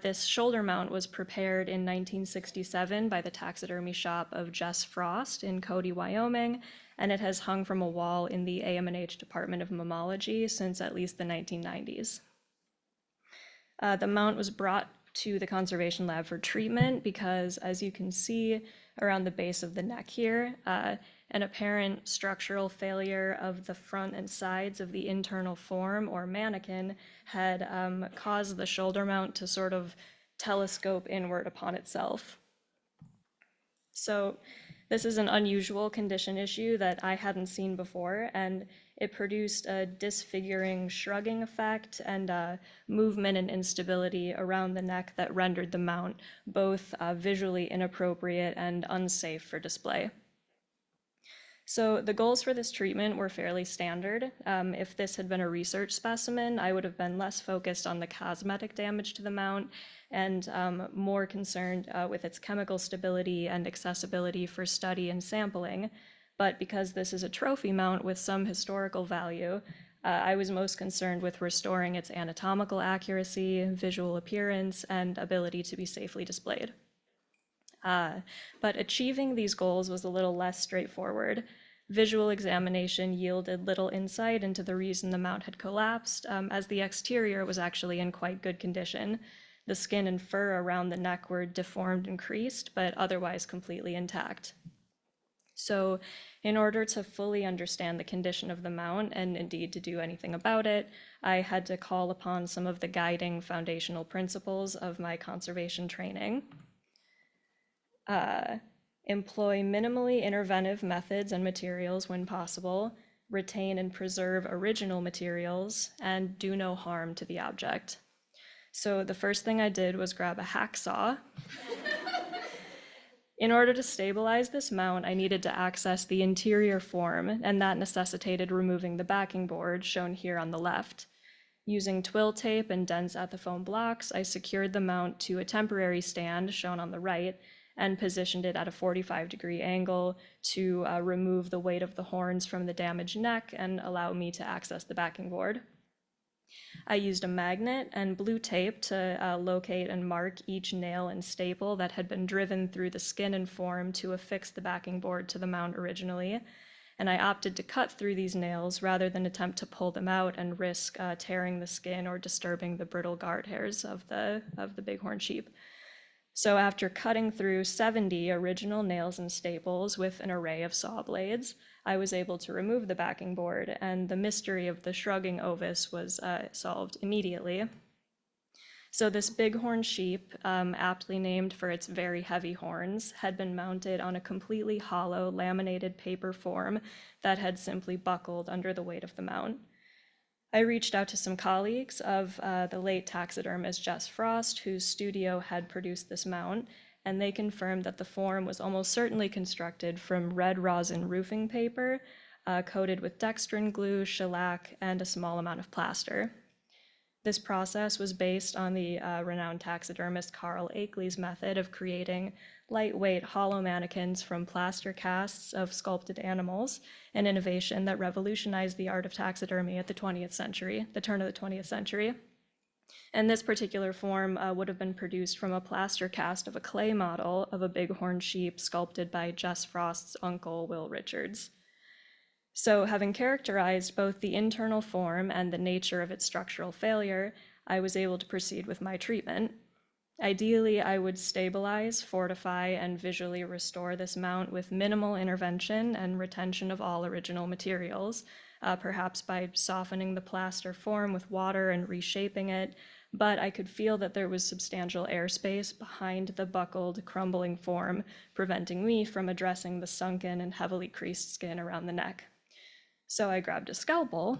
This shoulder mount was prepared in 1967 by the taxidermy shop of Jess Frost in Cody, Wyoming, and it has hung from a wall in the AMNH Department of Mammalogy since at least the 1990s. The mount was brought to the conservation lab for treatment because, as you can see around the base of the neck here, an apparent structural failure of the front and sides of the internal form or mannequin had caused the shoulder mount to sort of telescope inward upon itself. So this is an unusual condition issue that I hadn't seen before, and it produced a disfiguring shrugging effect and movement and instability around the neck that rendered the mount both visually inappropriate and unsafe for display. So the goals for this treatment were fairly standard. If this had been a research specimen, I would have been less focused on the cosmetic damage to the mount and more concerned with its chemical stability and accessibility for study and sampling. But because this is a trophy mount with some historical value, I was most concerned with restoring its anatomical accuracy, visual appearance, and ability to be safely displayed. But achieving these goals was a little less straightforward. Visual examination yielded little insight into the reason the mount had collapsed, as the exterior was actually in quite good condition. The skin and fur around the neck were deformed and creased, but otherwise completely intact. So in order to fully understand the condition of the mount, and indeed to do anything about it, I had to call upon some of the guiding foundational principles of my conservation training. Employ minimally interventive methods and materials when possible, retain and preserve original materials, and do no harm to the object. So the first thing I did was grab a hacksaw. In order to stabilize this mount, I needed to access the interior form, and that necessitated removing the backing board, shown here on the left. Using twill tape and dense ethafoam blocks, I secured the mount to a temporary stand, shown on the right, and positioned it at a 45-degree angle to remove the weight of the horns from the damaged neck and allow me to access the backing board. I used a magnet and blue tape to locate and mark each nail and staple that had been driven through the skin and form to affix the backing board to the mount originally. And I opted to cut through these nails rather than attempt to pull them out and risk tearing the skin or disturbing the brittle guard hairs of the bighorn sheep. So after cutting through 70 original nails and staples with an array of saw blades, I was able to remove the backing board, and the mystery of the shrugging ovis was solved immediately. So this bighorn sheep, aptly named for its very heavy horns, had been mounted on a completely hollow laminated paper form that had simply buckled under the weight of the mount. I reached out to some colleagues of the late taxidermist Jess Frost, whose studio had produced this mount, and they confirmed that the form was almost certainly constructed from red rosin roofing paper, coated with dextrin glue, shellac, and a small amount of plaster. This process was based on the renowned taxidermist Carl Akeley's method of creating lightweight hollow mannequins from plaster casts of sculpted animals, an innovation that revolutionized the art of taxidermy at the 20th century, the turn of the 20th century. And this particular form would have been produced from a plaster cast of a clay model of a bighorn sheep sculpted by Jess Frost's uncle, Will Richards. So having characterized both the internal form and the nature of its structural failure, I was able to proceed with my treatment. Ideally, I would stabilize, fortify, and visually restore this mount with minimal intervention and retention of all original materials, perhaps by softening the plaster form with water and reshaping it, but I could feel that there was substantial airspace behind the buckled, crumbling form, preventing me from addressing the sunken and heavily creased skin around the neck. So I grabbed a scalpel,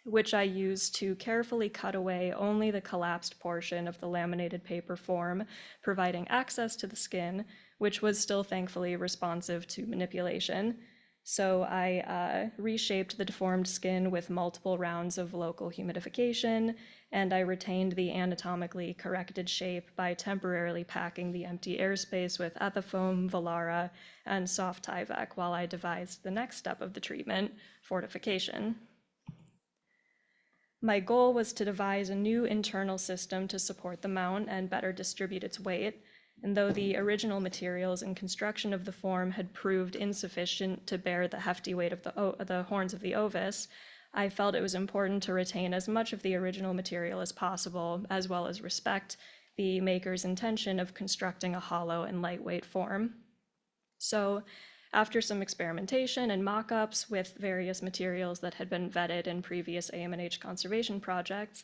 which I used to carefully cut away only the collapsed portion of the laminated paper form, providing access to the skin, which was still thankfully responsive to manipulation. So I reshaped the deformed skin with multiple rounds of local humidification, and I retained the anatomically corrected shape by temporarily packing the empty airspace with ethafoam, Velara, and soft Tyvek while I devised the next step of the treatment, fortification. My goal was to devise a new internal system to support the mount and better distribute its weight, and though the original materials and construction of the form had proved insufficient to bear the hefty weight of the horns of the ovis, I felt it was important to retain as much of the original material as possible, as well as respect the maker's intention of constructing a hollow and lightweight form. So, after some experimentation and mock-ups with various materials that had been vetted in previous AMNH conservation projects,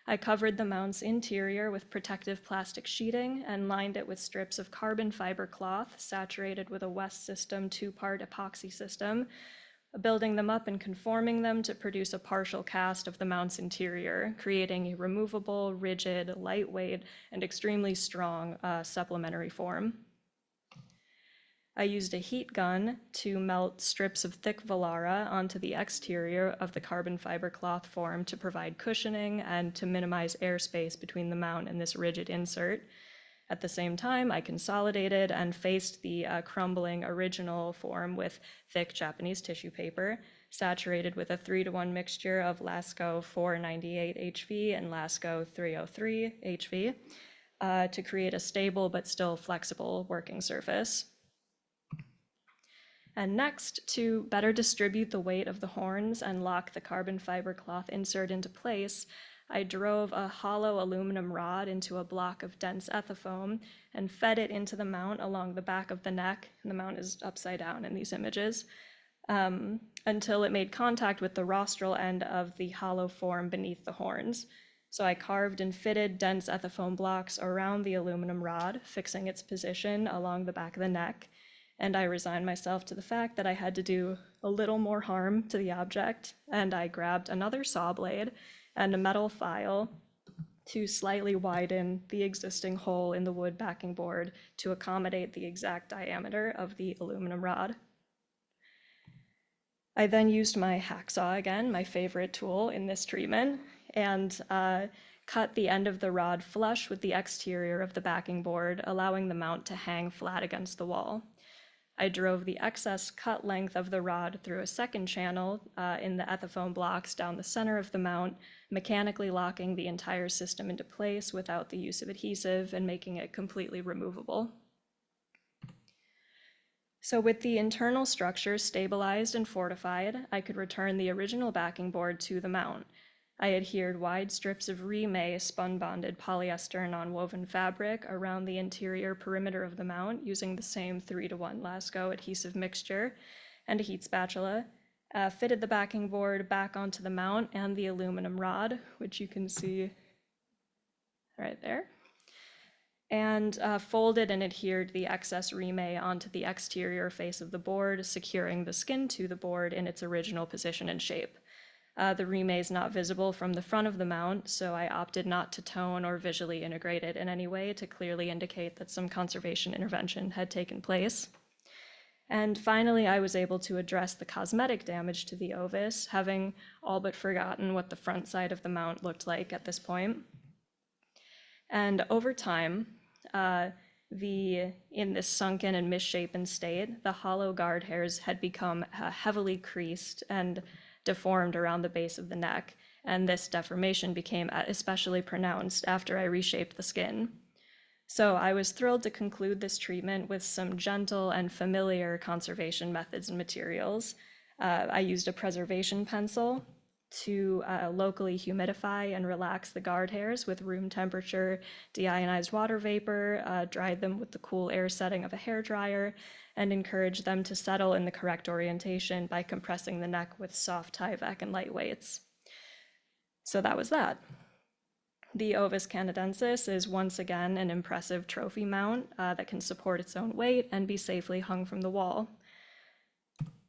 I covered the mount's interior with protective plastic sheeting and lined it with strips of carbon fiber cloth saturated with a West System 2-part epoxy system, building them up and conforming them to produce a partial cast of the mount's interior, creating a removable, rigid, lightweight, and extremely strong supplementary form. I used a heat gun to melt strips of thick Velara onto the exterior of the carbon fiber cloth form to provide cushioning and to minimize airspace between the mount and this rigid insert. At the same time, I consolidated and faced the crumbling original form with thick Japanese tissue paper, saturated with a 3-to-1 mixture of Lasco 498 HV and Lasco 303 HV to create a stable but still flexible working surface. And next, to better distribute the weight of the horns and lock the carbon fiber cloth insert into place, I drove a hollow aluminum rod into a block of dense ethafoam and fed it into the mount along the back of the neck, and the mount is upside down in these images, until it made contact with the rostral end of the hollow form beneath the horns. So I carved and fitted dense ethafoam blocks around the aluminum rod, fixing its position along the back of the neck, and I resigned myself to the fact that I had to do a little more harm to the object, and I grabbed another saw blade and a metal file to slightly widen the existing hole in the wood backing board to accommodate the exact diameter of the aluminum rod. I then used my hacksaw again, my favorite tool in this treatment, and cut the end of the rod flush with the exterior of the backing board, allowing the mount to hang flat against the wall. I drove the excess cut length of the rod through a second channel in the ethafoam blocks down the center of the mount, mechanically locking the entire system into place without the use of adhesive and making it completely removable. So with the internal structure stabilized and fortified, I could return the original backing board to the mount. I adhered wide strips of Remay spun-bonded polyester non-woven fabric around the interior perimeter of the mount using the same 3-to-1 Lasco adhesive mixture and a heat spatula, fitted the backing board back onto the mount and the aluminum rod, which you can see right there, and folded and adhered the excess Remay onto the exterior face of the board, securing the skin to the board in its original position and shape. The remake is not visible from the front of the mount, so I opted not to tone or visually integrate it in any way to clearly indicate that some conservation intervention had taken place. And finally, I was able to address the cosmetic damage to the ovis, having all but forgotten what the front side of the mount looked like at this point. And over time, in this sunken and misshapen state, the hollow guard hairs had become heavily creased and deformed around the base of the neck, and this deformation became especially pronounced after I reshaped the skin. So I was thrilled to conclude this treatment with some gentle and familiar conservation methods and materials. I used a preservation pencil to locally humidify and relax the guard hairs with room temperature deionized water vapor, dried them with the cool air setting of a hairdryer, and encouraged them to settle in the correct orientation by compressing the neck with soft Tyvek and light weights. So that was that. The Ovis canadensis is once again an impressive trophy mount that can support its own weight and be safely hung from the wall.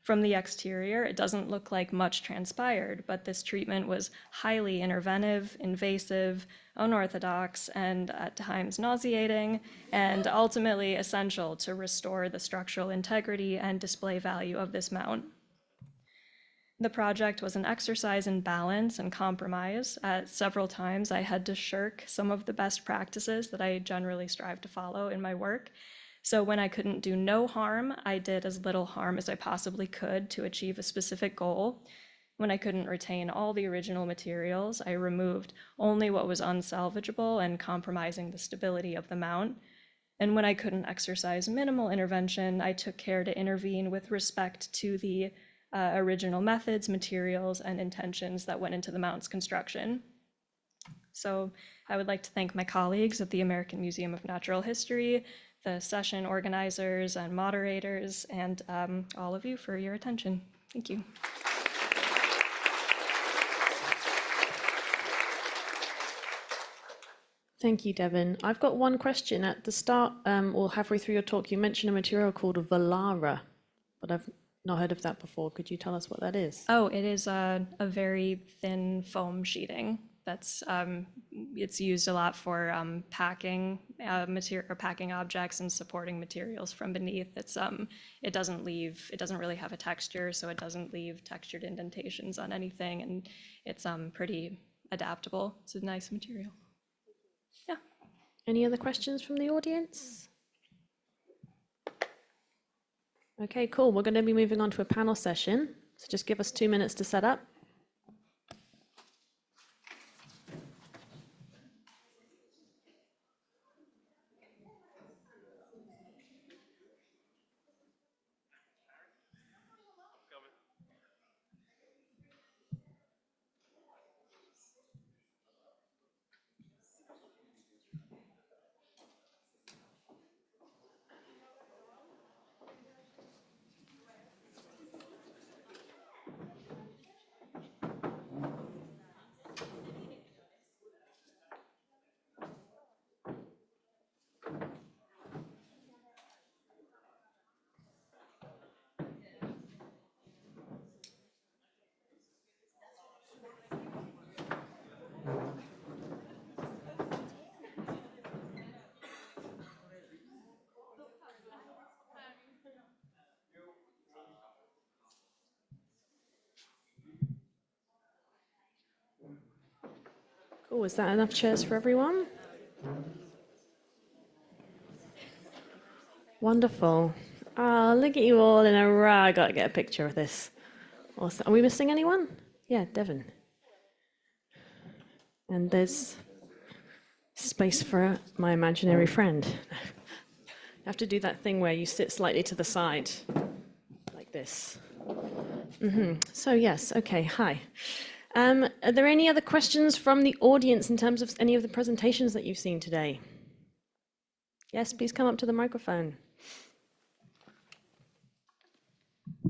From the exterior, it doesn't look like much transpired, but this treatment was highly interventive, invasive, unorthodox, and at times nauseating, and ultimately essential to restore the structural integrity and display value of this mount. The project was an exercise in balance and compromise. Several times I had to shirk some of the best practices that I generally strive to follow in my work. So when I couldn't do no harm, I did as little harm as I possibly could to achieve a specific goal. When I couldn't retain all the original materials, I removed only what was unsalvageable and compromising the stability of the mount. And when I couldn't exercise minimal intervention, I took care to intervene with respect to the original methods, materials, and intentions that went into the mount's construction. So I would like to thank my colleagues at the American Museum of Natural History, the session organizers and moderators, and all of you for your attention. Thank you. Thank you, Devon. I've got one question. At the start, or halfway through your talk, you mentioned a material called Velara, but I've not heard of that before. Could you tell us what that is? Oh, it is a very thin foam sheeting. That's it's used a lot for packing material or packing objects and supporting materials from beneath. It doesn't really have a texture, so it doesn't leave textured indentations on anything, and it's pretty adaptable. It's a nice material. Yeah. Any other questions from the audience? Okay, cool. We're going to be moving on to a panel session. So just give us 2 minutes to set up. Cool, is that enough chairs for everyone? Wonderful. Oh, look at you all in a row. I got to get a picture of this. Awesome. Are we missing anyone? Yeah, Devon. And there's space for my imaginary friend. You have to do that thing where you sit slightly to the side, like this. So yes, okay, hi. Are there any other questions from the audience in terms of any of the presentations that you've seen today? Yes, please come up to the microphone.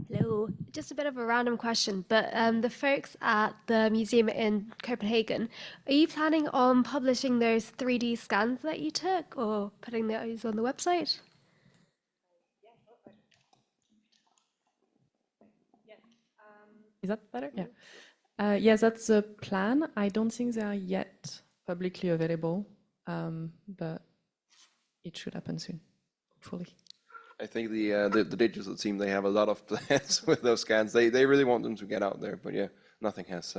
Hello, just a bit of a random question, but the folks at the museum in Copenhagen, are you planning on publishing those 3D scans that you took or putting those on the website? Is that better? Yeah. Yes, that's the plan. I don't think they are yet publicly available, but it should happen soon, hopefully. I think the digital team, they have a lot of plans with those scans. They really want them to get out there, but yeah, nothing has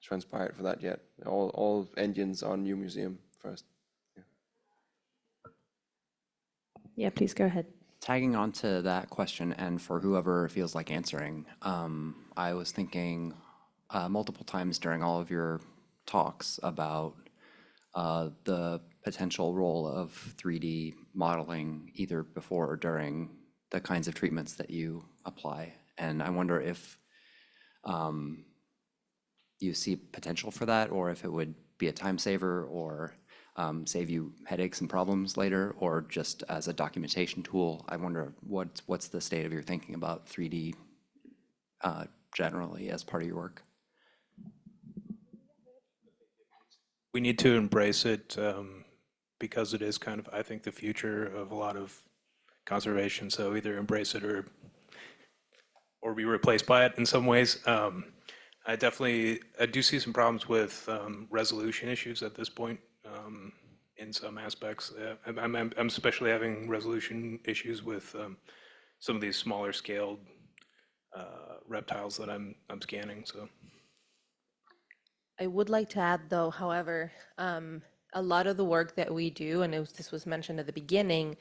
transpired for that yet. All engines on New Museum first. Yeah, please go ahead. Tagging on to that question, and for whoever feels like answering, I was thinking multiple times during all of your talks about the potential role of 3D modeling either before or during the kinds of treatments that you apply. And I wonder if you see potential for that, or if it would be a time saver, or save you headaches and problems later, or just as a documentation tool. I wonder what's the state of your thinking about 3D generally as part of your work? We need to embrace it because it is kind of, I think, the future of a lot of conservation. So either embrace it or be replaced by it in some ways. I do see some problems with resolution issues at this point in some aspects. I'm especially having resolution issues with some of these smaller scaled reptiles that I'm scanning. So. I would like to add, though, however, a lot of the work that we do, and this was mentioned at the beginning,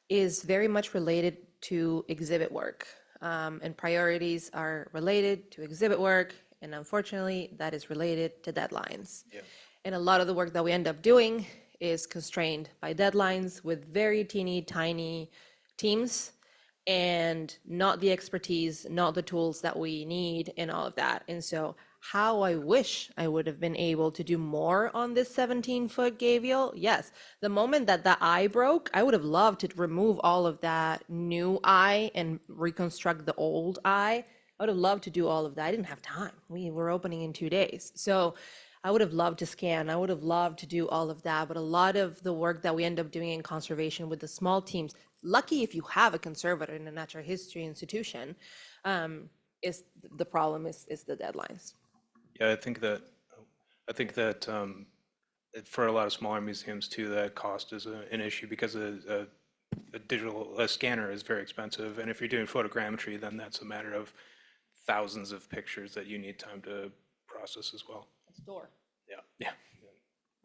is very much related to exhibit work. And priorities are related to exhibit work, and unfortunately, that is related to deadlines. Yeah. And a lot of the work that we end up doing is constrained by deadlines with very teeny tiny teams, and not the expertise, not the tools that we need, and all of that. And so how I wish I would have been able to do more on this 17-foot gavial. Yes, the moment that the eye broke, I would have loved to remove all of that new eye and reconstruct the old eye. I would have loved to do all of that. I didn't have time. We were opening in 2 days. So I would have loved to scan. I would have loved to do all of that. But a lot of the work that we end up doing in conservation with the small teams, lucky if you have a conservator in a natural history institution, is the problem is the deadlines. Yeah, I think that for a lot of smaller museums too, that cost is an issue because a scanner is very expensive, and if you're doing photogrammetry, then that's a matter of thousands of pictures that you need time to process as well. Store. Yeah. Yeah.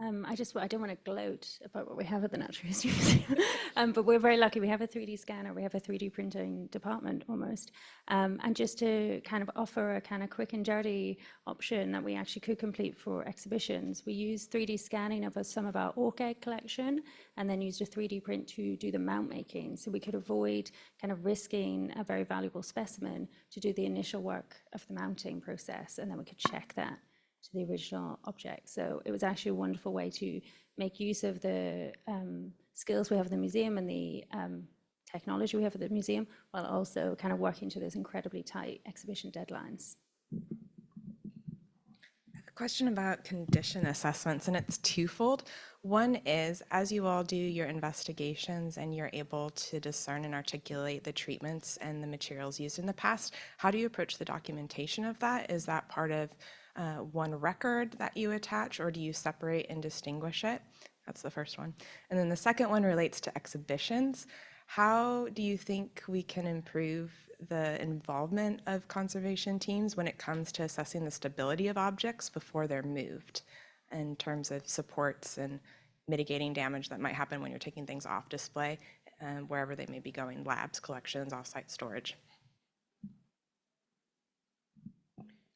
I don't want to gloat about what we have at the Natural History Museum, but we're very lucky. We have a 3D scanner, we have a 3D printing department almost. And just to kind of offer a kind of quick and dirty option that we actually could complete for exhibitions, we use 3D scanning of some of our orc egg collection, and then used a 3D print to do the mount making. So we could avoid kind of risking a very valuable specimen to do the initial work of the mounting process, and then we could check that to the original object. So it was actually a wonderful way to make use of the skills we have in the museum and the technology we have at the museum, while also kind of working to those incredibly tight exhibition deadlines. A question about condition assessments, and it's twofold. One is, as you all do your investigations and you're able to discern and articulate the treatments and the materials used in the past, how do you approach the documentation of that? Is that part of one record that you attach, or do you separate and distinguish it? That's the first one. And then the second one relates to exhibitions. How do you think we can improve the involvement of conservation teams when it comes to assessing the stability of objects before they're moved, in terms of supports and mitigating damage that might happen when you're taking things off display, wherever they may be going, labs, collections, off-site storage?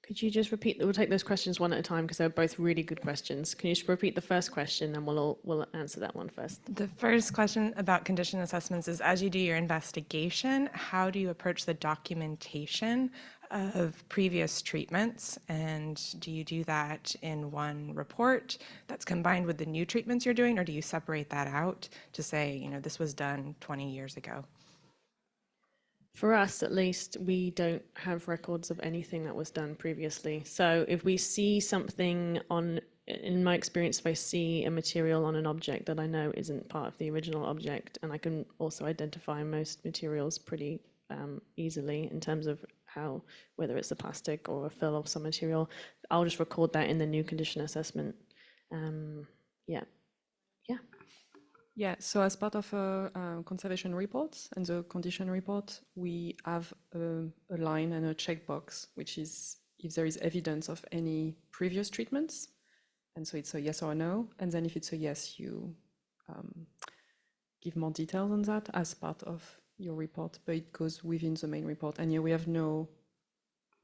Could you just repeat, we'll take those questions one at a time because they're both really good questions. Can you just repeat the first question and we'll answer that one first? The first question about condition assessments is, as you do your investigation, how do you approach the documentation of previous treatments? And do you do that in one report that's combined with the new treatments you're doing, or do you separate that out to say, you know, this was done 20 years ago? For us, at least, we don't have records of anything that was done previously. So if we see something in my experience, if I see a material on an object that I know isn't part of the original object, and I can also identify most materials pretty easily in terms of how, whether it's a plastic or a fill of some material. I'll just record that in the new condition assessment. Yeah. Yeah, so as part of a conservation report and the condition report, we have a line and a checkbox, which is if there is evidence of any previous treatments. And so it's a yes or a no. And then if it's a yes, you give more details on that as part of your report, but it goes within the main report. And here we have no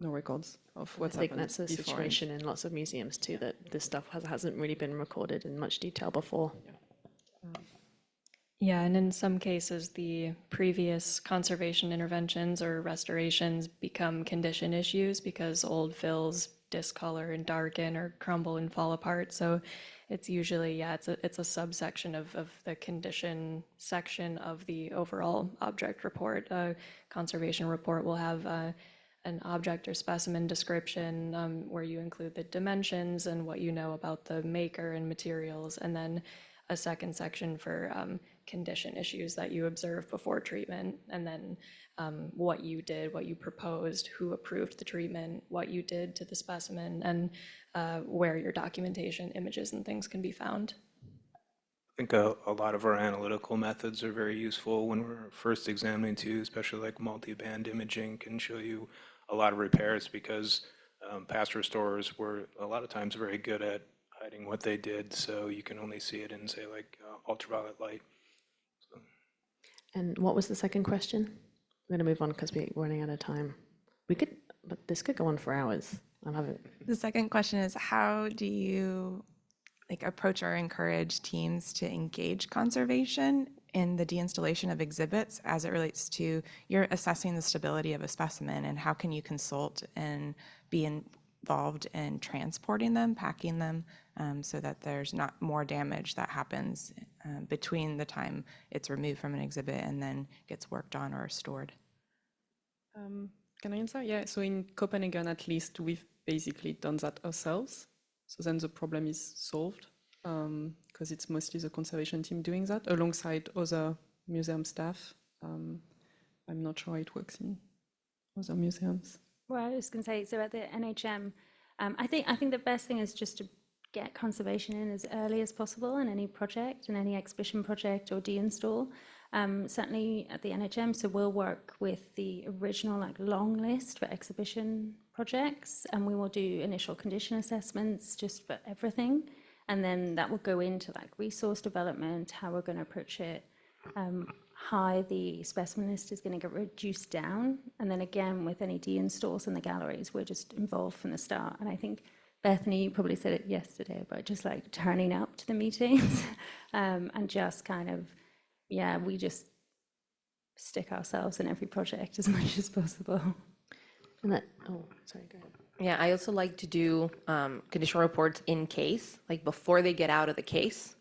records of what's happened. I think that's a situation in lots of museums too, that this stuff hasn't really been recorded in much detail before. Yeah, and in some cases, the previous conservation interventions or restorations become condition issues because old fills discolor and darken or crumble and fall apart. So it's usually, yeah, it's a subsection of the condition section of the overall object report. A conservation report will have an object or specimen description where you include the dimensions and what you know about the maker and materials, and then a second section for condition issues that you observed before treatment, and then what you did, what you proposed, who approved the treatment, what you did to the specimen, and where your documentation, images, and things can be found. I think a lot of our analytical methods are very useful when we're first examining too, especially like multi-band imaging can show you a lot of repairs, because past restorers were a lot of times very good at hiding what they did, so you can only see it in, say, like ultraviolet light. So. And what was the second question? I'm going to move on because we're running out of time. But this could go on for hours. I love it. The second question is, how do you approach or encourage teams to engage conservation in the deinstallation of exhibits as it relates to you're assessing the stability of a specimen, and how can you consult and be involved in transporting them, packing them, so that there's not more damage that happens between the time it's removed from an exhibit and then gets worked on or stored? Can I answer? Yeah, so in Copenhagen, at least, we've basically done that ourselves. So then the problem is solved, because it's mostly the conservation team doing that alongside other museum staff. I'm not sure how it works in other museums. Well, I was going to say, so at the NHM, I think the best thing is just to get conservation in as early as possible in any project, in any exhibition project or deinstall. Certainly at the NHM, so we'll work with the original long list for exhibition projects, and we will do initial condition assessments just for everything, and then that will go into resource development, how we're going to approach it, how the specimen list is going to get reduced down, and then again with any deinstalls in the galleries, we're just involved from the start. And I think Bethany, you probably said it yesterday, but just turning up to the meetings and just kind of, yeah, we just stick ourselves in every project as much as possible. And sorry, go ahead. Yeah, I also like to do condition reports in case, before they get out of the case,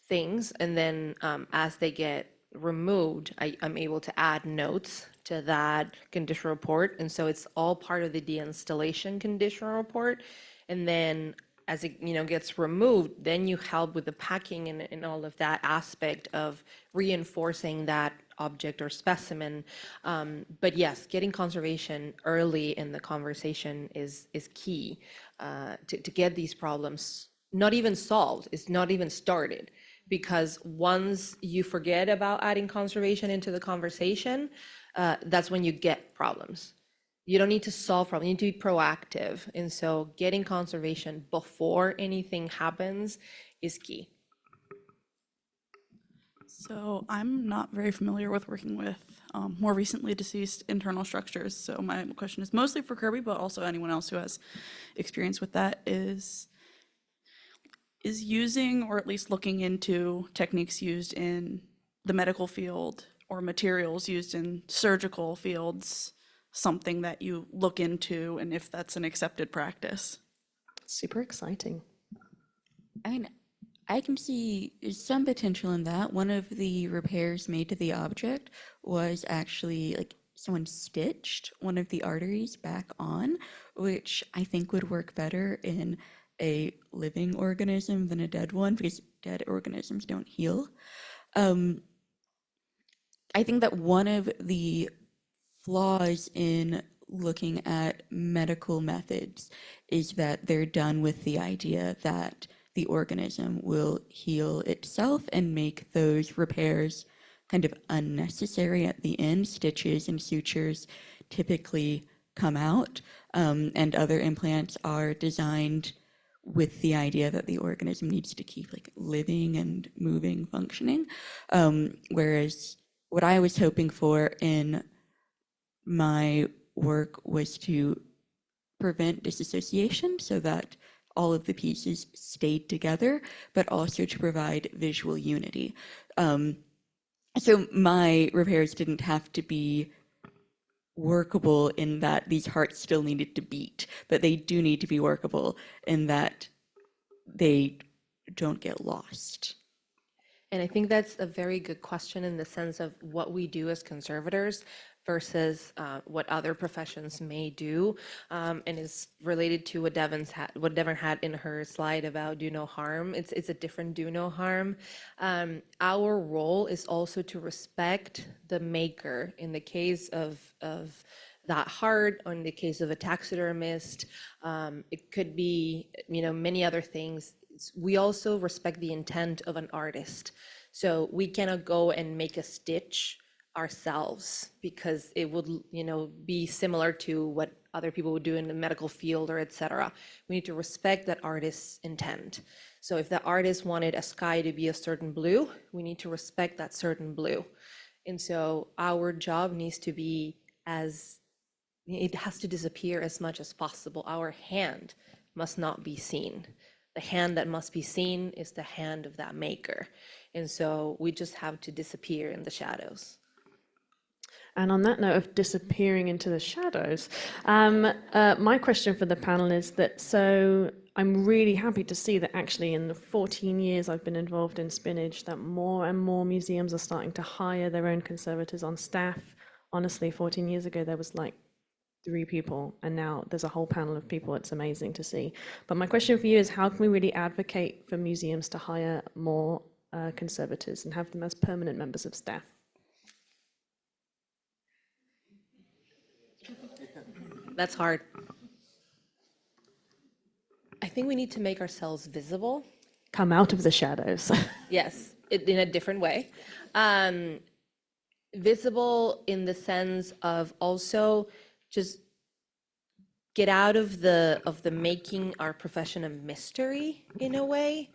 things, and then as they get removed, I'm able to add notes to that condition report, and so it's all part of the deinstallation condition report. And then as it gets removed, then you help with the packing and all of that aspect of reinforcing that object or specimen. But yes, getting conservation early in the conversation is key to get these problems not even solved, it's not even started. Because once you forget about adding conservation into the conversation, that's when you get problems. You don't need to solve problems, you need to be proactive. And so getting conservation before anything happens is key. So I'm not very familiar with working with more recently deceased internal structures. So my question is mostly for Kirby, but also anyone else who has experience with that, is using, or at least looking into, techniques used in the medical field or materials used in surgical fields something that you look into, and if that's an accepted practice? Super exciting. I mean, I can see some potential in that. One of the repairs made to the object was actually someone stitched one of the arteries back on, which I think would work better in a living organism than a dead one, because dead organisms don't heal. I think that one of the flaws in looking at medical methods is that they're done with the idea that the organism will heal itself and make those repairs kind of unnecessary at the end. Stitches and sutures typically come out, and other implants are designed with the idea that the organism needs to keep like living and moving, functioning. Whereas what I was hoping for in my work was to prevent disassociation so that all of the pieces stayed together, but also to provide visual unity. So my repairs didn't have to be workable in that these hearts still needed to beat, but they do need to be workable in that they don't get lost. And I think that's a very good question in the sense of what we do as conservators versus what other professions may do, and is related to what Devon had in her slide about do no harm. It's a different do no harm. Our role is also to respect the maker. In the case of that heart, or in the case of a taxidermist, it could be many other things. We also respect the intent of an artist. So we cannot go and make a stitch ourselves because it would be similar to what other people would do in the medical field or etc. We need to respect that artist's intent. So if the artist wanted a sky to be a certain blue, we need to respect that certain blue. And so our job needs to be it has to disappear as much as possible. Our hand must not be seen. The hand that must be seen is the hand of that maker. And so we just have to disappear in the shadows. And on that note of disappearing into the shadows, my question for the panel is that, so I'm really happy to see that actually in the 14 years I've been involved in spinach, that more and more museums are starting to hire their own conservators on staff. Honestly, 14 years ago, there was like 3 people, and now there's a whole panel of people. It's amazing to see. But my question for you is, how can we really advocate for museums to hire more conservators and have them as permanent members of staff? That's hard. I think we need to make ourselves visible. Come out of the shadows. Yes, in a different way. Visible in the sense of also just get out of the making our profession a mystery in a way.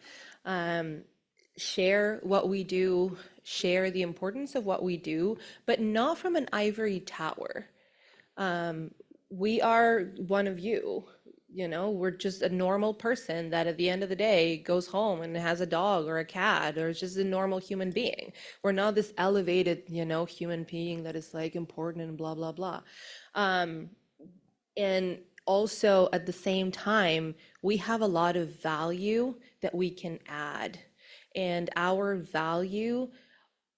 Share what we do, share the importance of what we do, but not from an ivory tower. We are one of you, we're just a normal person that at the end of the day goes home and has a dog or a cat or is just a normal human being. We're not this elevated, human being that is like important and blah, blah, blah. And also at the same time, we have a lot of value that we can add. And our value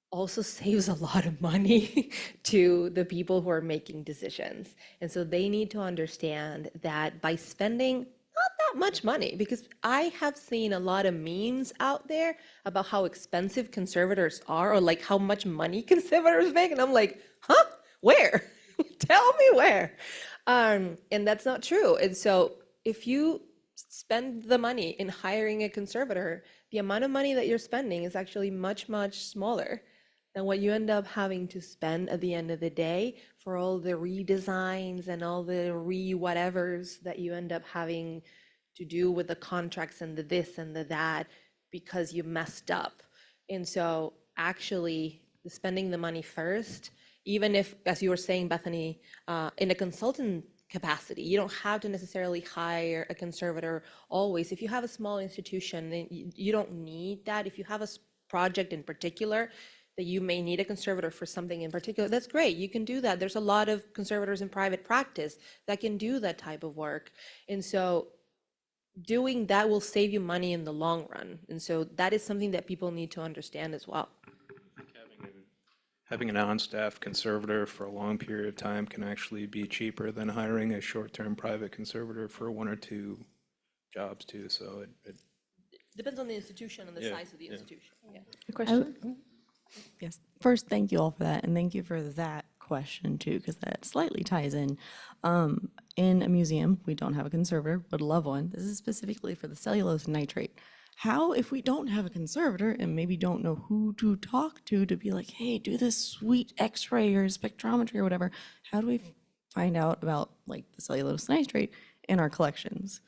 also saves a lot of money to the people who are making decisions. And so they need to understand that by spending not that much money, because I have seen a lot of memes out there about how expensive conservators are, or like how much money conservators make. And I'm like, huh? Where? Tell me where. And that's not true. And so if you spend the money in hiring a conservator, the amount of money that you're spending is actually much, much smaller than what you end up having to spend at the end of the day for all the redesigns and all the whatevers that you end up having to do with the contracts and the this and the that because you messed up. And so actually spending the money first, even if, as you were saying, Bethany, in a consultant capacity, you don't have to necessarily hire a conservator always. If you have a small institution, then you don't need that. If you have a project in particular that you may need a conservator for something in particular, that's great. You can do that. There's a lot of conservators in private practice that can do that type of work. And so doing that will save you money in the long run. And so that is something that people need to understand as well. Having an on-staff conservator for a long period of time can actually be cheaper than hiring a short-term private conservator for 1 or 2 jobs too. So it depends on the institution and the size of the institution. Yeah. A question? Yes. First, thank you all for that, and thank you for that question too, because that slightly ties in. In a museum, we don't have a conservator, would love one. This is specifically for the cellulose and nitrate. How, if we don't have a conservator and maybe don't know who to talk to be like, hey, do this sweet X-ray or spectrometry or whatever, how do we find out about like the cellulose nitrate in our collections?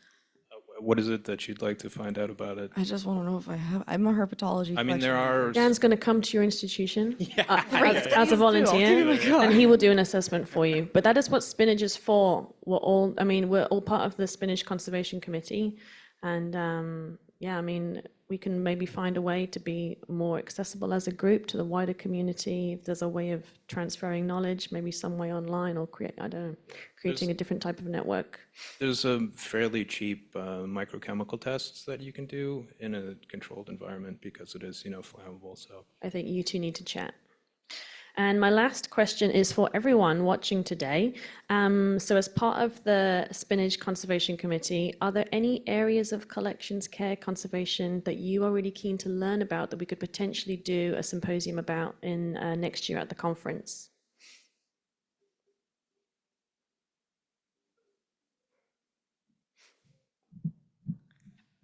What is it that you'd like to find out about it? I just want to know if I'm a herpetology. I mean, there are. Dan's going to come to your institution as a Please do. volunteer, Oh my God. and he will do an assessment for you. But that is what spinach is for. We're all part of the Spinach Conservation Committee, and yeah, I mean, we can maybe find a way to be more accessible as a group to the wider community. If there's a way of transferring knowledge, maybe some way online, or creating a different type of network. There's a fairly cheap microchemical tests that you can do in a controlled environment because it is, flammable. So I think you two need to chat. And my last question is for everyone watching today. So as part of the Spinach Conservation Committee, are there any areas of collections care conservation that you are really keen to learn about that we could potentially do a symposium about in next year at the conference?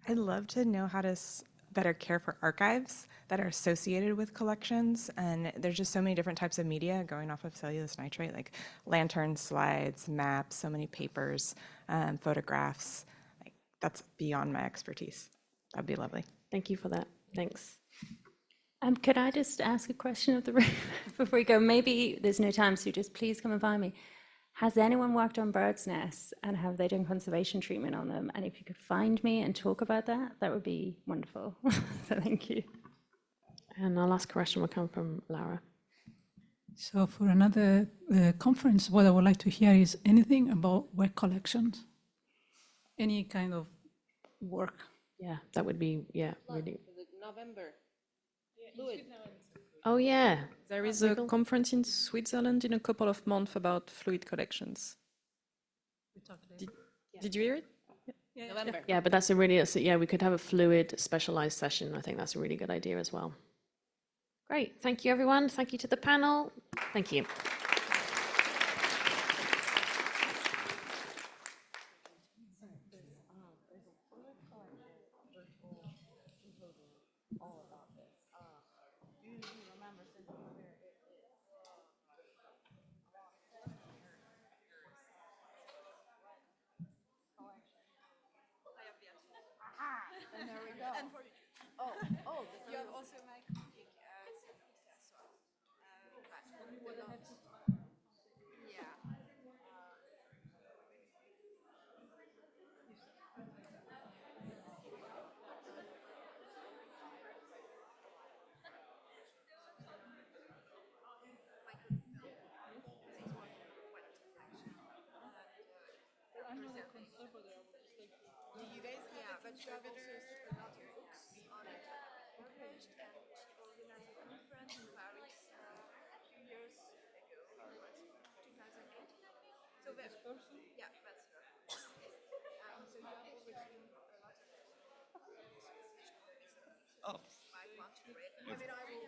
I'd love to know how to better care for archives that are associated with collections. And there's just so many different types of media going off of cellulose nitrate, like lanterns, slides, maps, so many papers, photographs. Like, that's beyond my expertise. That'd be lovely. Thank you for that. Thanks. Could I just ask a question of the room before we go? Maybe there's no time, so just please come and find me. Has anyone worked on birds' nests, and have they done conservation treatment on them? And if you could find me and talk about that, that would be wonderful. So thank you. And our last question will come from Laura. So for another conference, what I would like to hear is anything about wet collections, any kind of work. Yeah, that would be, really. November. Oh yeah. There is a conference in Switzerland in a couple of months about fluid collections. Did you hear it? Yeah. November. Yeah, but that's a really, we could have a fluid specialized session. I think that's a really good idea as well. Great. Thank you, everyone. Thank you to the panel. Thank you. And there we go. And for you. You have also my critique as well. Yeah. Do you guys have a conservator not books on it published, and she organized a conference in Paris a few years ago, or was 2018, I think. So that person? Yeah, that's her. So you have overseen a lot of Oh. I want to read. I mean, I will